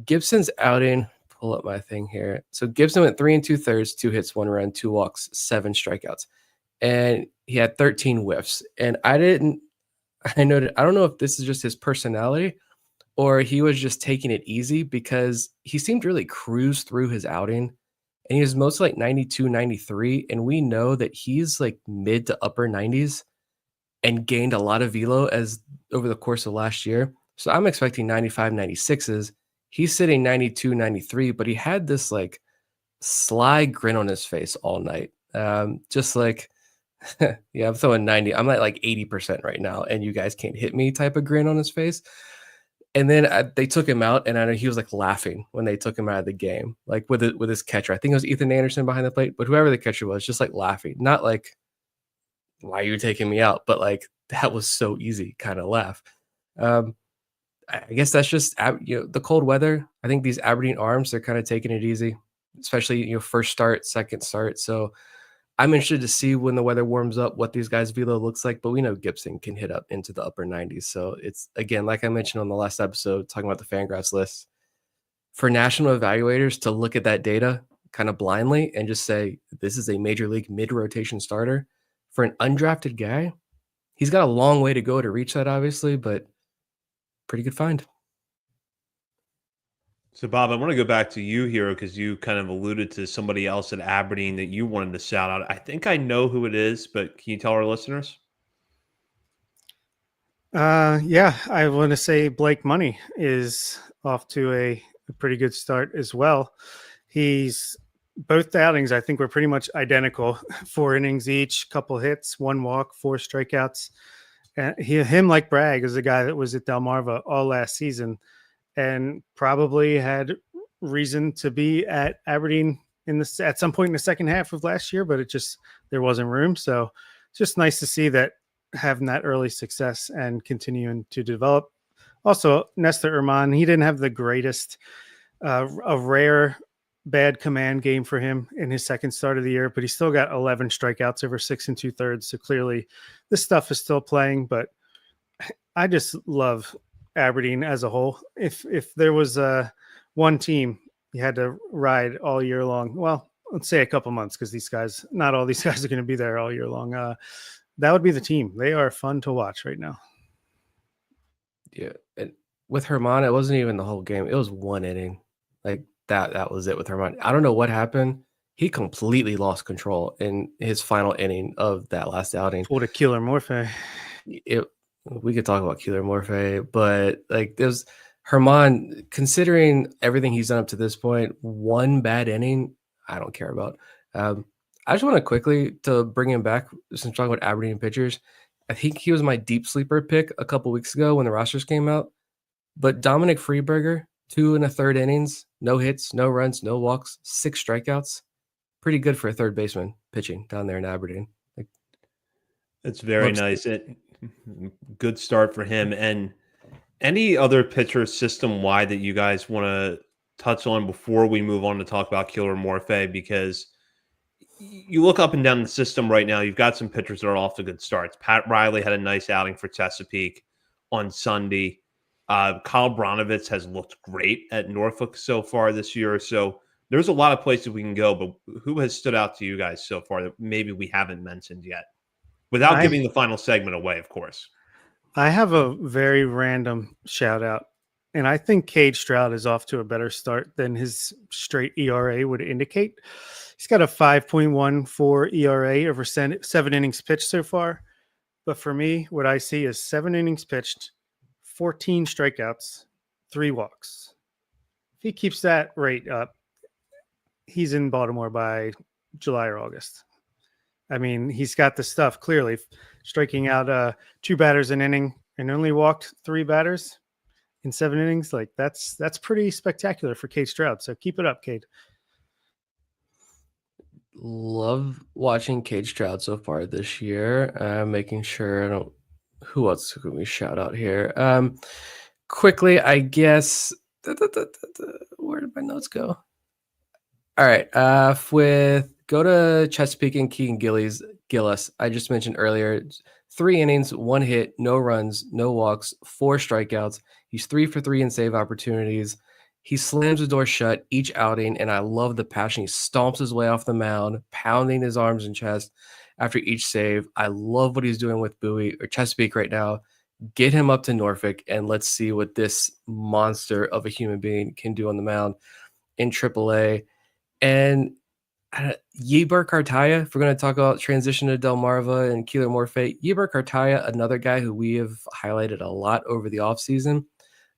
Gibson's outing, pull up my thing here. So Gibson went 3 2/3, 2 hits, 1 run, 2 walks, 7 strikeouts. And he had 13 whiffs. And I noted, I don't know if this is just his personality or he was just taking it easy, because he seemed really cruise through his outing. And he was mostly like 92, 93. And we know that he's like mid to upper 90s and gained a lot of velo as over the course of last year. So I'm expecting 95, 96s. He's sitting 92, 93, but he had this like sly grin on his face all night. Just like, I'm throwing 90. I'm at like 80% right now, and you guys can't hit me type of grin on his face. And then they took him out, and I know he was like laughing when they took him out of the game, like with his catcher. I think it was Ethan Anderson behind the plate, but whoever the catcher was, just like laughing, not like, why are you taking me out? But like, that was so easy kind of laugh. I guess that's just the cold weather. I think these Aberdeen arms, they're kind of taking it easy, especially first start, second start. So I'm interested to see when the weather warms up what these guys' velo looks like. But we know Gibson can hit up into the upper 90s. So it's, again, like I mentioned on the last episode, talking about the Fangraphs list, for national evaluators to look at that data kind of blindly and just say this is a major league mid-rotation starter for an undrafted guy. He's got a long way to go to reach that, obviously, but pretty good find. So, Bob, I want to go back to you here because you kind of alluded to somebody else at Aberdeen that you wanted to shout out. I think I know who it is, but can you tell our listeners? I want to say Blake Money is off to a pretty good start as well. He's both outings, I think, were pretty much identical. 4 innings each, couple hits, 1 walk, 4 strikeouts. And him, like Bragg, is a guy that was at Delmarva all last season and probably had reason to be at Aberdeen at some point in the second half of last year, but there wasn't room. So it's just nice to see that having that early success and continuing to develop. Also, Nestor Erman, he didn't have the greatest, a rare bad command game for him in his second start of the year, but he still got 11 strikeouts over 6 2/3. So clearly this stuff is still playing, but I just love Aberdeen as a whole. If there was one team you had to ride all year long, well, let's say a couple months, because not all these guys are going to be there all year long. That would be the team. They are fun to watch right now. Yeah, and with Herman, it wasn't even the whole game. It was one inning. Like that was it with Herman. I don't know what happened. He completely lost control in his final inning of that last outing. Pulled a Killer Morphe. We could talk about Killer Morphe, but like there's Herman, considering everything he's done up to this point, one bad inning, I don't care about. I just want to quickly to bring him back since we're talking about Aberdeen pitchers. I think he was my deep sleeper pick a couple weeks ago when the rosters came out. But Dominic Freeberger, 2 1/3 innings, no hits, no runs, no walks, 6 strikeouts. Pretty good for a third baseman pitching down there in Aberdeen. Like, it's very nice. Good start for him. And any other pitcher system wide that you guys want to touch on before we move on to talk about Killer Morphe? Because you look up and down the system right now, you've got some pitchers that are off to good starts. Pat Riley had a nice outing for Chesapeake on Sunday. Kyle Bronovitz has looked great at Norfolk so far this year. So there's a lot of places we can go, but who has stood out to you guys so far that maybe we haven't mentioned yet? Without giving the final segment away, of course. I have a very random shout out, and I think Cade Stroud is off to a better start than his straight ERA would indicate. He's got a 5.14 ERA over 7 innings pitched so far. But for me, what I see is 7 innings pitched, 14 strikeouts, 3 walks. If he keeps that rate up, he's in Baltimore by July or August. I mean, he's got the stuff, clearly, striking out 2 batters an inning and only walked 3 batters in 7 innings. Like that's pretty spectacular for Cade Stroud. So keep it up, Cade. Love watching Cade Stroud so far this year. Making sure I don't. Who else can we shout out here? Quickly, I guess. Where did my notes go? All right. Go to Chesapeake and Keegan Gillis. I just mentioned earlier, 3 innings, 1 hit, no runs, no walks, 4 strikeouts. He's 3 for 3 in save opportunities. He slams the door shut each outing, and I love the passion. He stomps his way off the mound, pounding his arms and chest after each save. I love what he's doing with Chesapeake right now. Get him up to Norfolk, and let's see what this monster of a human being can do on the mound in AAA. And Yeber Cartaya, if we're going to talk about transition to Delmarva and Keeler Morphe, Yeber Cartaya, another guy who we have highlighted a lot over the offseason.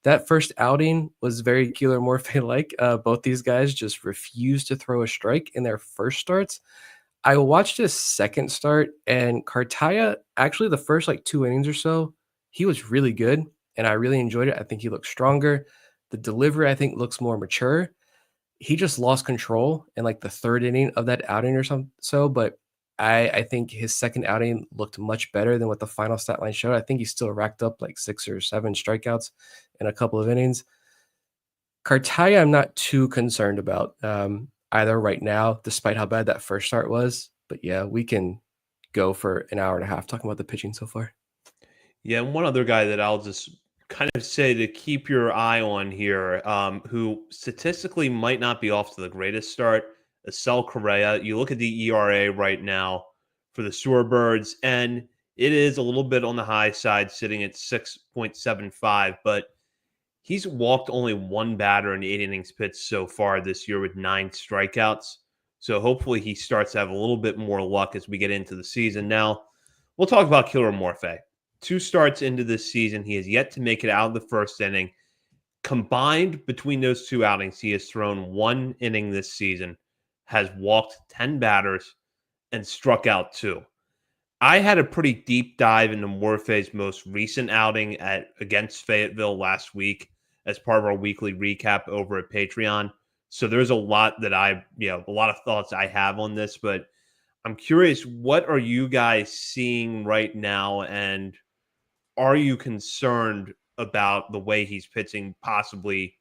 That first outing was very Keeler Morphe-like. Both these guys just refused to throw a strike in their first starts. I watched his second start, and Cartaya, actually the first 2 innings or so, he was really good, and I really enjoyed it. I think he looked stronger. The delivery, I think, looks more mature. He just lost control in the 3rd inning of that outing or so, but I think his second outing looked much better than what the final stat line showed. I think he still racked up 6 or 7 strikeouts in a couple of innings. Cartaya, I'm not too concerned about either right now, despite how bad that first start was. But yeah, we can go for an hour and a half talking about the pitching so far. Yeah, and one other guy that I'll just kind of say to keep your eye on here, who statistically might not be off to the greatest start, Acel Correa. You look at the ERA right now for the Shorebirds, and it is a little bit on the high side, sitting at 6.75, but he's walked only 1 batter in 8 innings pitched so far this year with 9 strikeouts. So hopefully he starts to have a little bit more luck as we get into the season. Now, we'll talk about Killer Morphe. 2 starts into this season, he has yet to make it out of the first inning. Combined between those 2 outings, he has thrown 1 inning this season, has walked 10 batters, and struck out 2. I had a pretty deep dive into Morphe's most recent outing against Fayetteville last week as part of our weekly recap over at Patreon. So there's a lot that a lot of thoughts I have on this, but I'm curious, what are you guys seeing right now? And are you concerned about the way he's pitching, possibly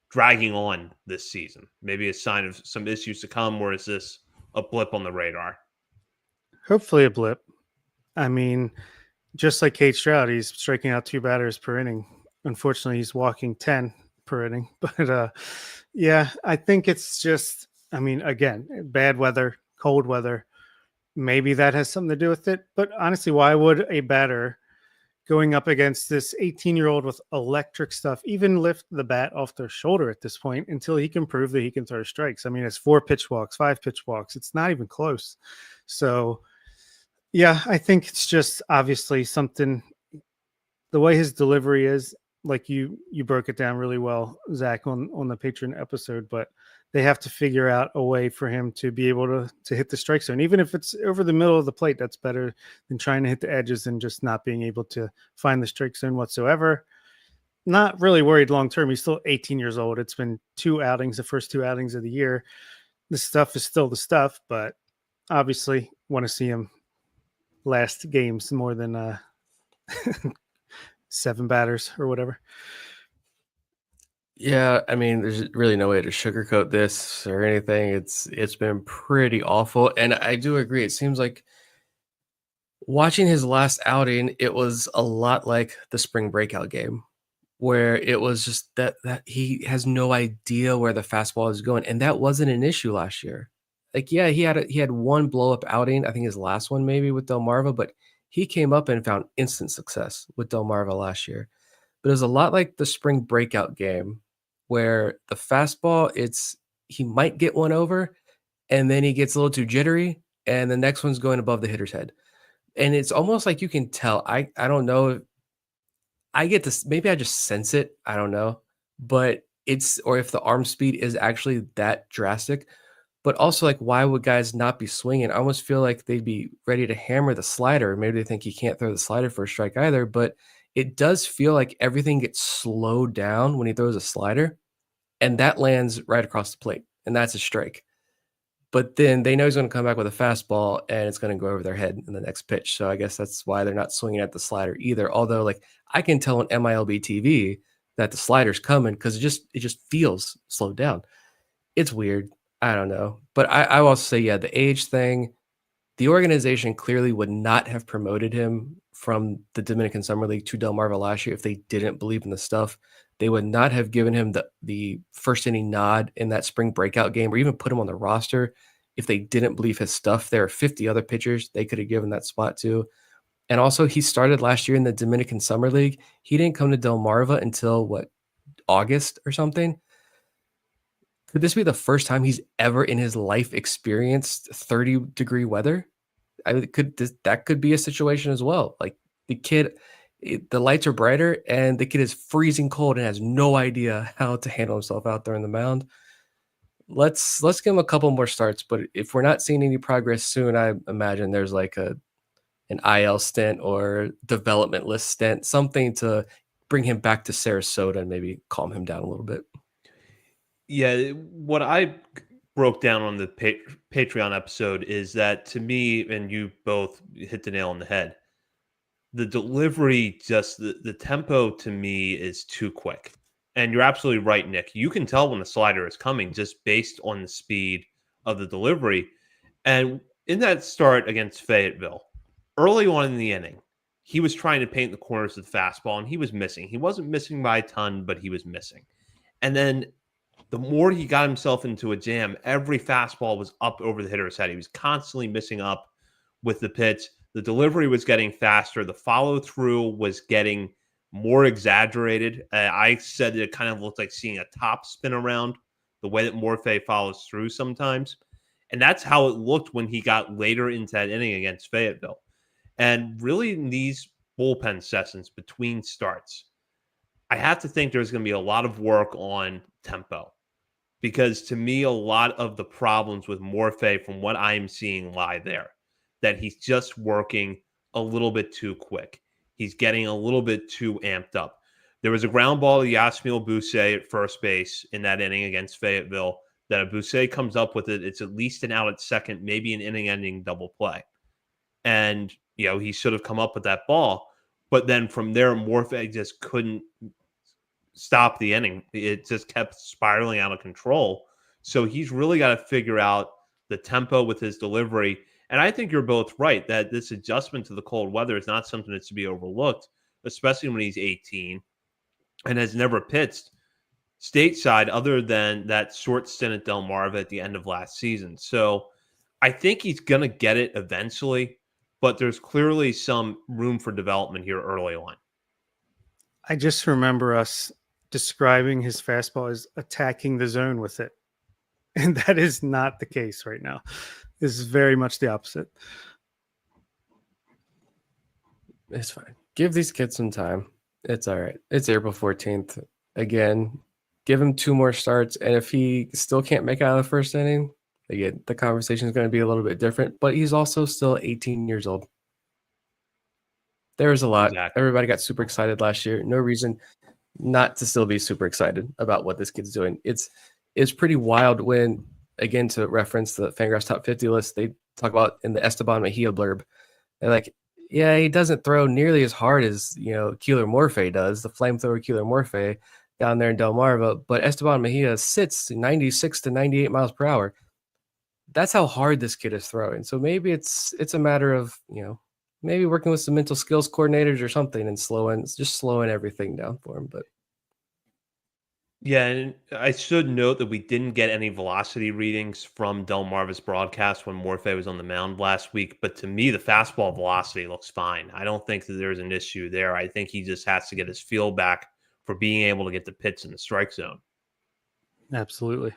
dragging on this season? Maybe a sign of some issues to come, or is this a blip on the radar? Hopefully a blip. I mean, just like Kate Stroud, he's striking out 2 batters per inning. Unfortunately, he's walking 10 per inning. But yeah, I think it's just, I mean, again, bad weather, cold weather. Maybe that has something to do with it. But honestly, why would a batter going up against this 18-year-old with electric stuff even lift the bat off their shoulder at this point until he can prove that he can throw strikes? I mean, it's 4 pitch walks, 5 pitch walks. It's not even close. So, yeah, I think it's just obviously something, the way his delivery is, like you broke it down really well, Zach, on the Patreon episode, but they have to figure out a way for him to be able to hit the strike zone. Even if it's over the middle of the plate, that's better than trying to hit the edges and just not being able to find the strike zone whatsoever. Not really worried long term. He's still 18 years old. It's been 2 outings, the first 2 outings of the year. The stuff is still the stuff, but obviously want to see him last games more than 7 batters or whatever. Yeah, I mean, there's really no way to sugarcoat this or anything. It's been pretty awful, and I do agree. It seems like watching his last outing, it was a lot like the spring breakout game, where it was just that he has no idea where the fastball is going, and that wasn't an issue last year. Like, yeah, he had one blow up outing, I think his last one maybe with Delmarva, but he came up and found instant success with Delmarva last year. But it was a lot like the spring breakout game where the fastball, he might get one over and then he gets a little too jittery and the next one's going above the hitter's head. And it's almost like you can tell. I don't know if I get this, maybe I just sense it. I don't know. But or if the arm speed is actually that drastic. But also, like, why would guys not be swinging? I almost feel like they'd be ready to hammer the slider. Maybe they think he can't throw the slider for a strike either. But it does feel like everything gets slowed down when he throws a slider, and that lands right across the plate, and that's a strike. But then they know he's going to come back with a fastball, and it's going to go over their head in the next pitch. So I guess that's why they're not swinging at the slider either. Although, like, I can tell on MILB TV that the slider's coming because it just feels slowed down. It's weird. I don't know. But I will also say, yeah, the age thing, the organization clearly would not have promoted him from the Dominican Summer League to Delmarva last year if they didn't believe in the stuff. They would not have given him the first inning nod in that spring breakout game or even put him on the roster if they didn't believe his stuff. There are 50 other pitchers they could have given that spot to. And also, he started last year in the Dominican Summer League. He didn't come to Delmarva until, August or something? Could this be the first time he's ever in his life experienced 30-degree weather? That could be a situation as well. Like, the kid, the lights are brighter and the kid is freezing cold and has no idea how to handle himself out there on the mound. Let's give him a couple more starts, but if we're not seeing any progress soon, I imagine there's like an IL stint or development list stint, something to bring him back to Sarasota and maybe calm him down a little bit. Yeah, what I broke down on the Patreon episode is that, to me, and you both hit the nail on the head, the delivery, just the tempo to me is too quick. And you're absolutely right, Nick. You can tell when the slider is coming just based on the speed of the delivery. And in that start against Fayetteville, early on in the inning, he was trying to paint the corners of the fastball and he was missing. He wasn't missing by a ton, but he was missing. And then the more he got himself into a jam, every fastball was up over the hitter's head. He was constantly missing up with the pitch. The delivery was getting faster. The follow-through was getting more exaggerated. I said it kind of looked like seeing a top spin around, the way that Morphe follows through sometimes. And that's how it looked when he got later into that inning against Fayetteville. And really, in these bullpen sessions between starts, I have to think there's going to be a lot of work on tempo. Because to me, a lot of the problems with Morphe, from what I'm seeing, lie there. that he's just working a little bit too quick. He's getting a little bit too amped up. There was a ground ball to Yasmiel Boussaint at first base in that inning against Fayetteville that if Boussaint comes up with it, it's at least an out at second, maybe an inning-ending double play. And, he should have come up with that ball. But then from there, Morphe just couldn't stop the inning. It just kept spiraling out of control. So he's really got to figure out the tempo with his delivery. And I think you're both right that this adjustment to the cold weather is not something that's to be overlooked, especially when he's 18 and has never pitched stateside other than that short stint at Delmarva at the end of last season. So I think he's going to get it eventually, but there's clearly some room for development here early on. I just remember us describing his fastball as attacking the zone with it. And that is not the case right now. This is very much the opposite. It's fine. Give these kids some time. It's all right. It's April 14th. Again, give him 2 more starts. And if he still can't make it out of the first inning, again, the conversation is going to be a little bit different. But he's also still 18 years old. There was a lot. Exactly. Everybody got super excited last year. No reason not to still be super excited about what this kid's doing. It's pretty wild when, again, to reference the Fangraphs top 50 list, they talk about in the Esteban Mejia blurb. They're like, yeah, he doesn't throw nearly as hard as, Keeler Morphe does, the flamethrower Keeler Morphe down there in Delmarva, but Esteban Mejia sits 96 to 98 miles per hour. That's how hard this kid is throwing. So maybe it's a matter of, maybe working with some mental skills coordinators or something and slowing everything down for him. But yeah, and I should note that we didn't get any velocity readings from Delmarva's broadcast when Morphe was on the mound last week. But to me, the fastball velocity looks fine. I don't think that there's an issue there. I think he just has to get his feel back for being able to get the pitch in the strike zone. Absolutely.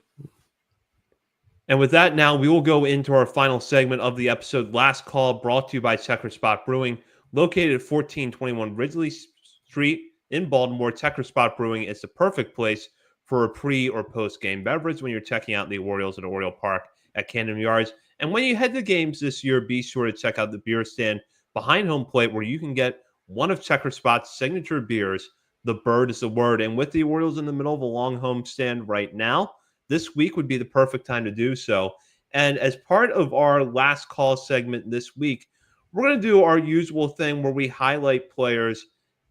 And with that, now we will go into our final segment of the episode, Last Call, brought to you by Checker Spot Brewing, located at 1421 Ridgely Street in Baltimore. Checker Spot Brewing is the perfect place for a pre or post game beverage when you're checking out the Orioles at Oriole Park at Camden Yards. And when you head to games this year, be sure to check out the beer stand behind home plate where you can get one of Checker Spot's signature beers. The bird is the word. And with the Orioles in the middle of a long homestand right now, this week would be the perfect time to do so. And as part of our Last Call segment this week, we're going to do our usual thing where we highlight players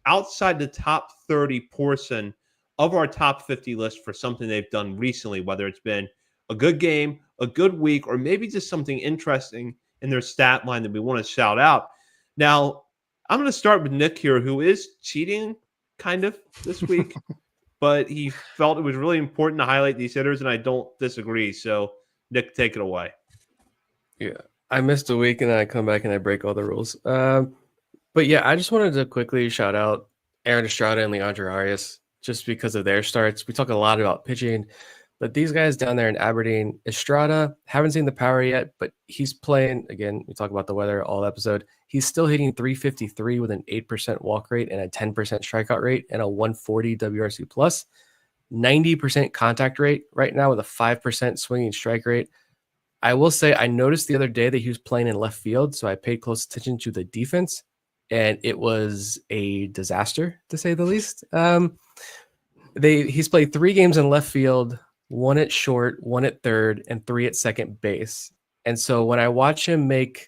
outside the top 30 portion of our top 50 list for something they've done recently, whether it's been a good game, a good week, or maybe just something interesting in their stat line that we want to shout out. Now, I'm going to start with Nick here, who is cheating kind of this week, but he felt it was really important to highlight these hitters, and I don't disagree. So, Nick, take it away. yeah, I missed a week and then I come back and I break all the rules. But yeah, I just wanted to quickly shout out Aaron Estrada and Leandro Arias just because of their starts. We talk a lot about pitching, but these guys down there in Aberdeen, Estrada, haven't seen the power yet, but he's playing, again, we talk about the weather all episode. He's still hitting 353 with an 8% walk rate and a 10% strikeout rate and a 140 WRC plus, 90% contact rate right now with a 5% swinging strike rate. I will say I noticed the other day that he was playing in left field, so I paid close attention to the defense, and it was a disaster, to say the least. He's played 3 games in left field, 1 at short, 1 at third, and 3 at second base. And so when I watch him make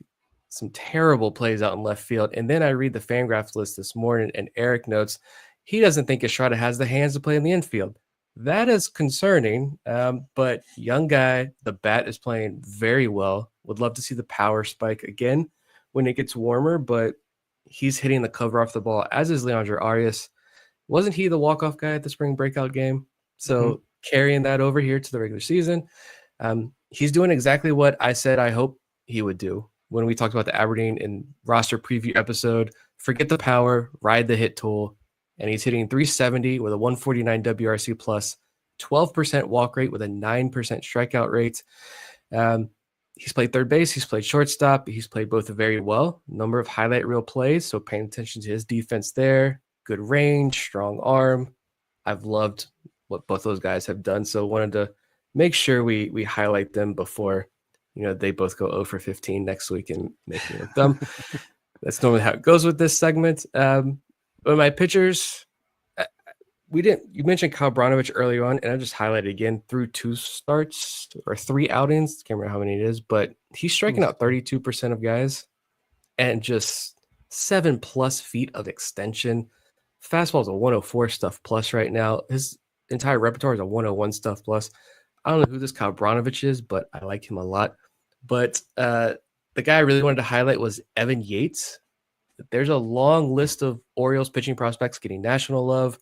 some terrible plays out in left field, and then I read the Fangraphs list this morning, and Eric notes he doesn't think Estrada has the hands to play in the infield. That is concerning, but young guy, the bat is playing very well. Would love to see the power spike again when it gets warmer, but he's hitting the cover off the ball, as is Leandro Arias. Wasn't he the walk-off guy at the spring breakout game? So carrying that over here to the regular season, he's doing exactly what I said I hope he would do when we talked about the Aberdeen and roster preview episode. Forget the power, ride the hit tool. And he's hitting 370 with a 149 WRC plus, 12% walk rate with a 9% strikeout rate. He's played third base. He's played shortstop. He's played both very well. Number of highlight reel plays, so paying attention to his defense there. Good range, strong arm. I've loved what both those guys have done, so wanted to make sure we highlight them before they both go 0 for 15 next week and make me look dumb. That's normally how it goes with this segment. But my pitchers, you mentioned Kyle Brnovich early on, and I just highlighted again through 2 starts or 3 outings. Can't remember how many it is, but he's striking out 32% of guys and just 7+ feet of extension. Fastball is a 104 stuff plus right now. His entire repertoire is a 101 stuff plus. I don't know who this Kyle Brnovich is, but I like him a lot. But the guy I really wanted to highlight was Evan Yates. There's a long list of Orioles pitching prospects getting national love,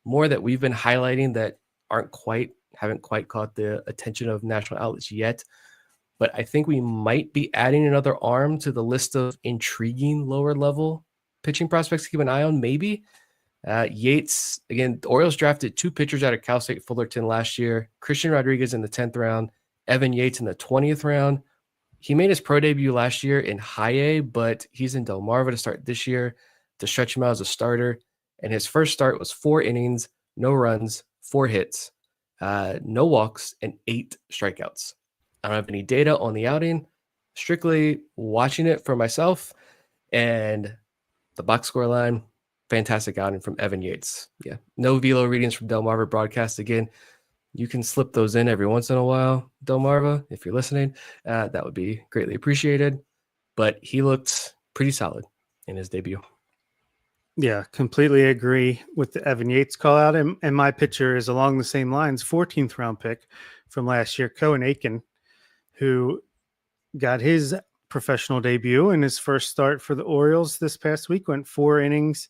more that we've been highlighting that haven't quite caught the attention of national outlets yet. But I think we might be adding another arm to the list of intriguing lower level pitching prospects to keep an eye on, maybe. Yates, again, the Orioles drafted 2 pitchers out of Cal State Fullerton last year, Christian Rodriguez in the 10th round, Evan Yates in the 20th round. He made his pro debut last year in high A, but he's in Delmarva to start this year to stretch him out as a starter. And his first start was 4 innings, no runs, 4 hits, no walks, and 8 strikeouts. I don't have any data on the outing, strictly watching it for myself. And the box score line, fantastic outing from Evan Yates. Yeah, no velo readings from Delmarva broadcast again. You can slip those in every once in a while, Delmarva, if you're listening. That would be greatly appreciated. But he looked pretty solid in his debut. Yeah, completely agree with the Evan Yates call out. And my pitcher is along the same lines, 14th round pick from last year, Cohen Aiken, who got his professional debut in his first start for the Orioles this past week, went 4 innings,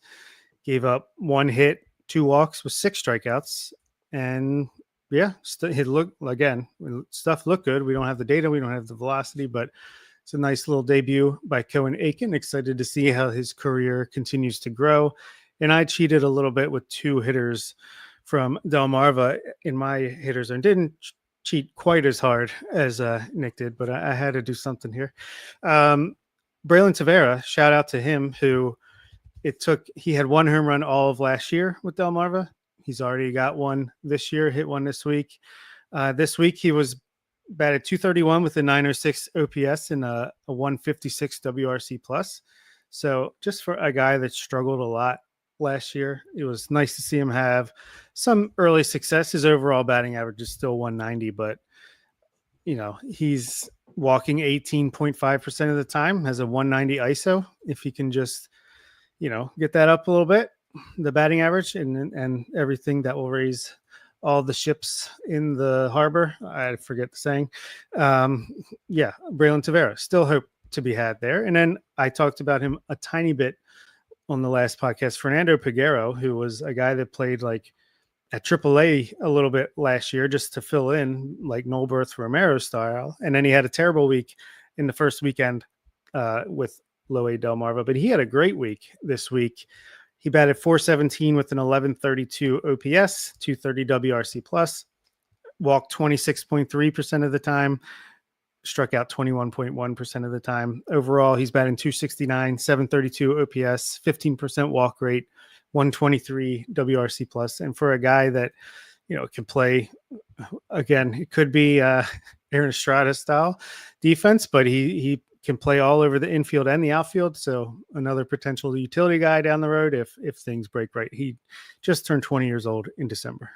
gave up 1 hit, 2 walks with 6 strikeouts. And yeah, it looked, again, stuff looked good. We don't have the data, we don't have the velocity, but it's a nice little debut by Cohen Aiken. Excited to see how his career continues to grow. And I cheated a little bit with 2 hitters from Delmarva in my hitters and didn't cheat quite as hard as Nick did, but I had to do something here. Braylon Tavera, shout out to him, who he had 1 home run all of last year with Delmarva. He's already got 1 this year, hit 1 this week. This week he was batted .231 with a 906 OPS and a 156 WRC plus. So just for a guy that struggled a lot last year, it was nice to see him have some early success. His overall batting average is still 190, but he's walking 18.5% of the time, has a 190 ISO. If he can just, get that up a little bit, the batting average and everything, that will raise all the ships in the harbor. I forget the saying. Braylon Tavera, still hope to be had there. And then I talked about him a tiny bit on the last podcast, Fernando Peguero, who was a guy that played like at AAA a little bit last year just to fill in, like Nolberth Romero style. And then he had a terrible week in the first weekend with low A Delmarva, but he had a great week this week. He batted .417 with an 1132 OPS, 230 WRC plus, walked 26.3% of the time, struck out 21.1% of the time. Overall, he's batting .269, 732 OPS, 15% walk rate, 123 WRC plus. And for a guy that, can play, again, it could be Aaron Estrada style defense, but he can play all over the infield and the outfield. So another potential utility guy down the road if things break right. He just turned 20 years old in December.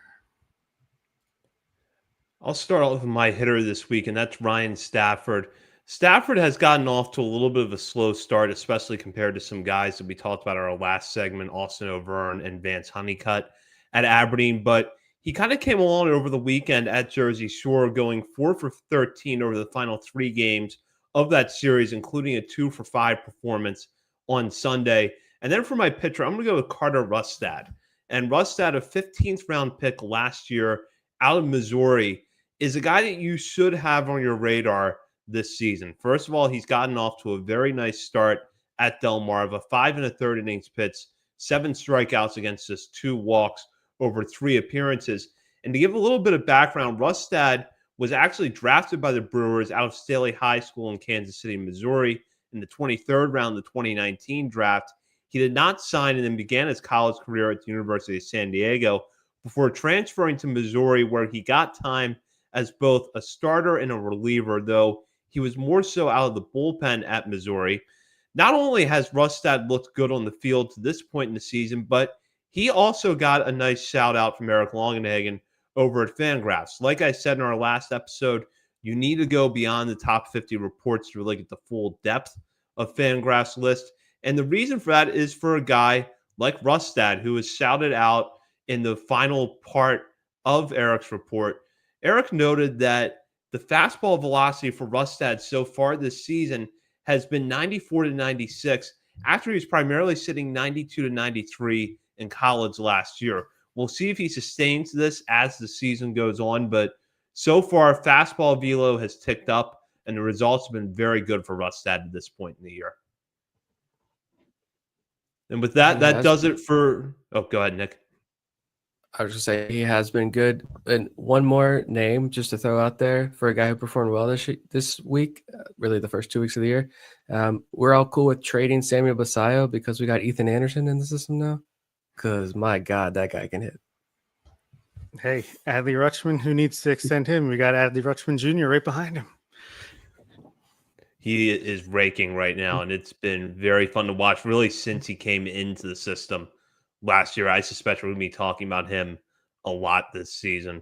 I'll start off with my hitter this week, and that's Ryan Stafford. Stafford has gotten off to a little bit of a slow start, especially compared to some guys that we talked about in our last segment, Austin O'Verne and Vance Honeycutt at Aberdeen. But he kind of came along over the weekend at Jersey Shore, going 4 for 13 over the final 3 games of that series, including a 2 for 5 performance on Sunday. And then for my pitcher, I'm going to go with Carter Rustad. And Rustad, a 15th round pick last year out of Missouri, is a guy that you should have on your radar this season. First of all, he's gotten off to a very nice start at Delmarva, 5 1/3 innings pitched, 7 strikeouts against just 2 walks over 3 appearances. And to give a little bit of background, Rustad was actually drafted by the Brewers out of Staley High School in Kansas City, Missouri in the 23rd round of the 2019 draft. He did not sign and then began his college career at the University of San Diego before transferring to Missouri, where he got time as both a starter and a reliever, though he was more so out of the bullpen at Missouri. Not only has Rustad looked good on the field to this point in the season, but he also got a nice shout out from Eric Longenhagen over at Fangraphs. Like I said in our last episode, you need to go beyond the top 50 reports to really get the full depth of Fangraphs list. And the reason for that is for a guy like Rustad, who was shouted out in the final part of Eric's report. Eric noted that the fastball velocity for Rustad so far this season has been 94 to 96 after he was primarily sitting 92 to 93 in college last year. We'll see if he sustains this as the season goes on, but so far fastball velo has ticked up and the results have been very good for Rustad at this point in the year. And with that, that does it for... Oh, go ahead, Nick. I was just saying he has been good. And one more name just to throw out there for a guy who performed well this week, really the first 2 weeks of the year. We're all cool with trading Samuel Basayo because we got Ethan Anderson in the system now. Because, my God, that guy can hit. Hey, Adley Rutschman, who needs to extend him? We got Adley Rutschman Jr. right behind him. He is raking right now, and it's been very fun to watch, really, since he came into the system last year. I suspect we're going to be talking about him a lot this season.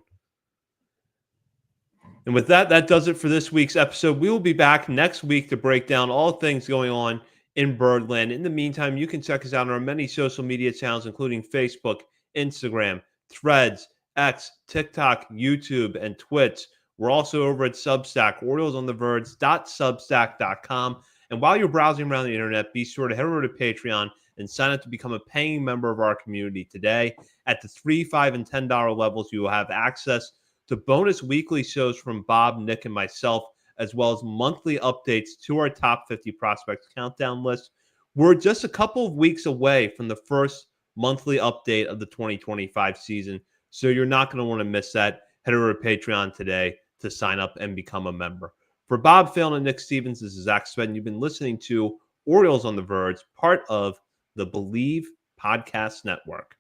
And with that, that does it for this week's episode. We will be back next week to break down all things going on in Birdland. In the meantime, you can check us out on our many social media channels, including Facebook, Instagram, Threads, X, TikTok, YouTube, and Twitch. We're also over at Substack, OriolesOnTheVerge.substack.com. And while you're browsing around the internet, be sure to head over to Patreon and sign up to become a paying member of our community today. At the $3, $5, and $10 levels, you will have access to bonus weekly shows from Bob, Nick, and myself, as well as monthly updates to our top 50 prospects countdown list. We're just a couple of weeks away from the first monthly update of the 2025 season, so you're not going to want to miss that. Head over to Patreon today to sign up and become a member. For Bob Phelan and Nick Stevens, this is Zach Spedden. You've been listening to Orioles on the Verge, part of the Believe Podcast Network.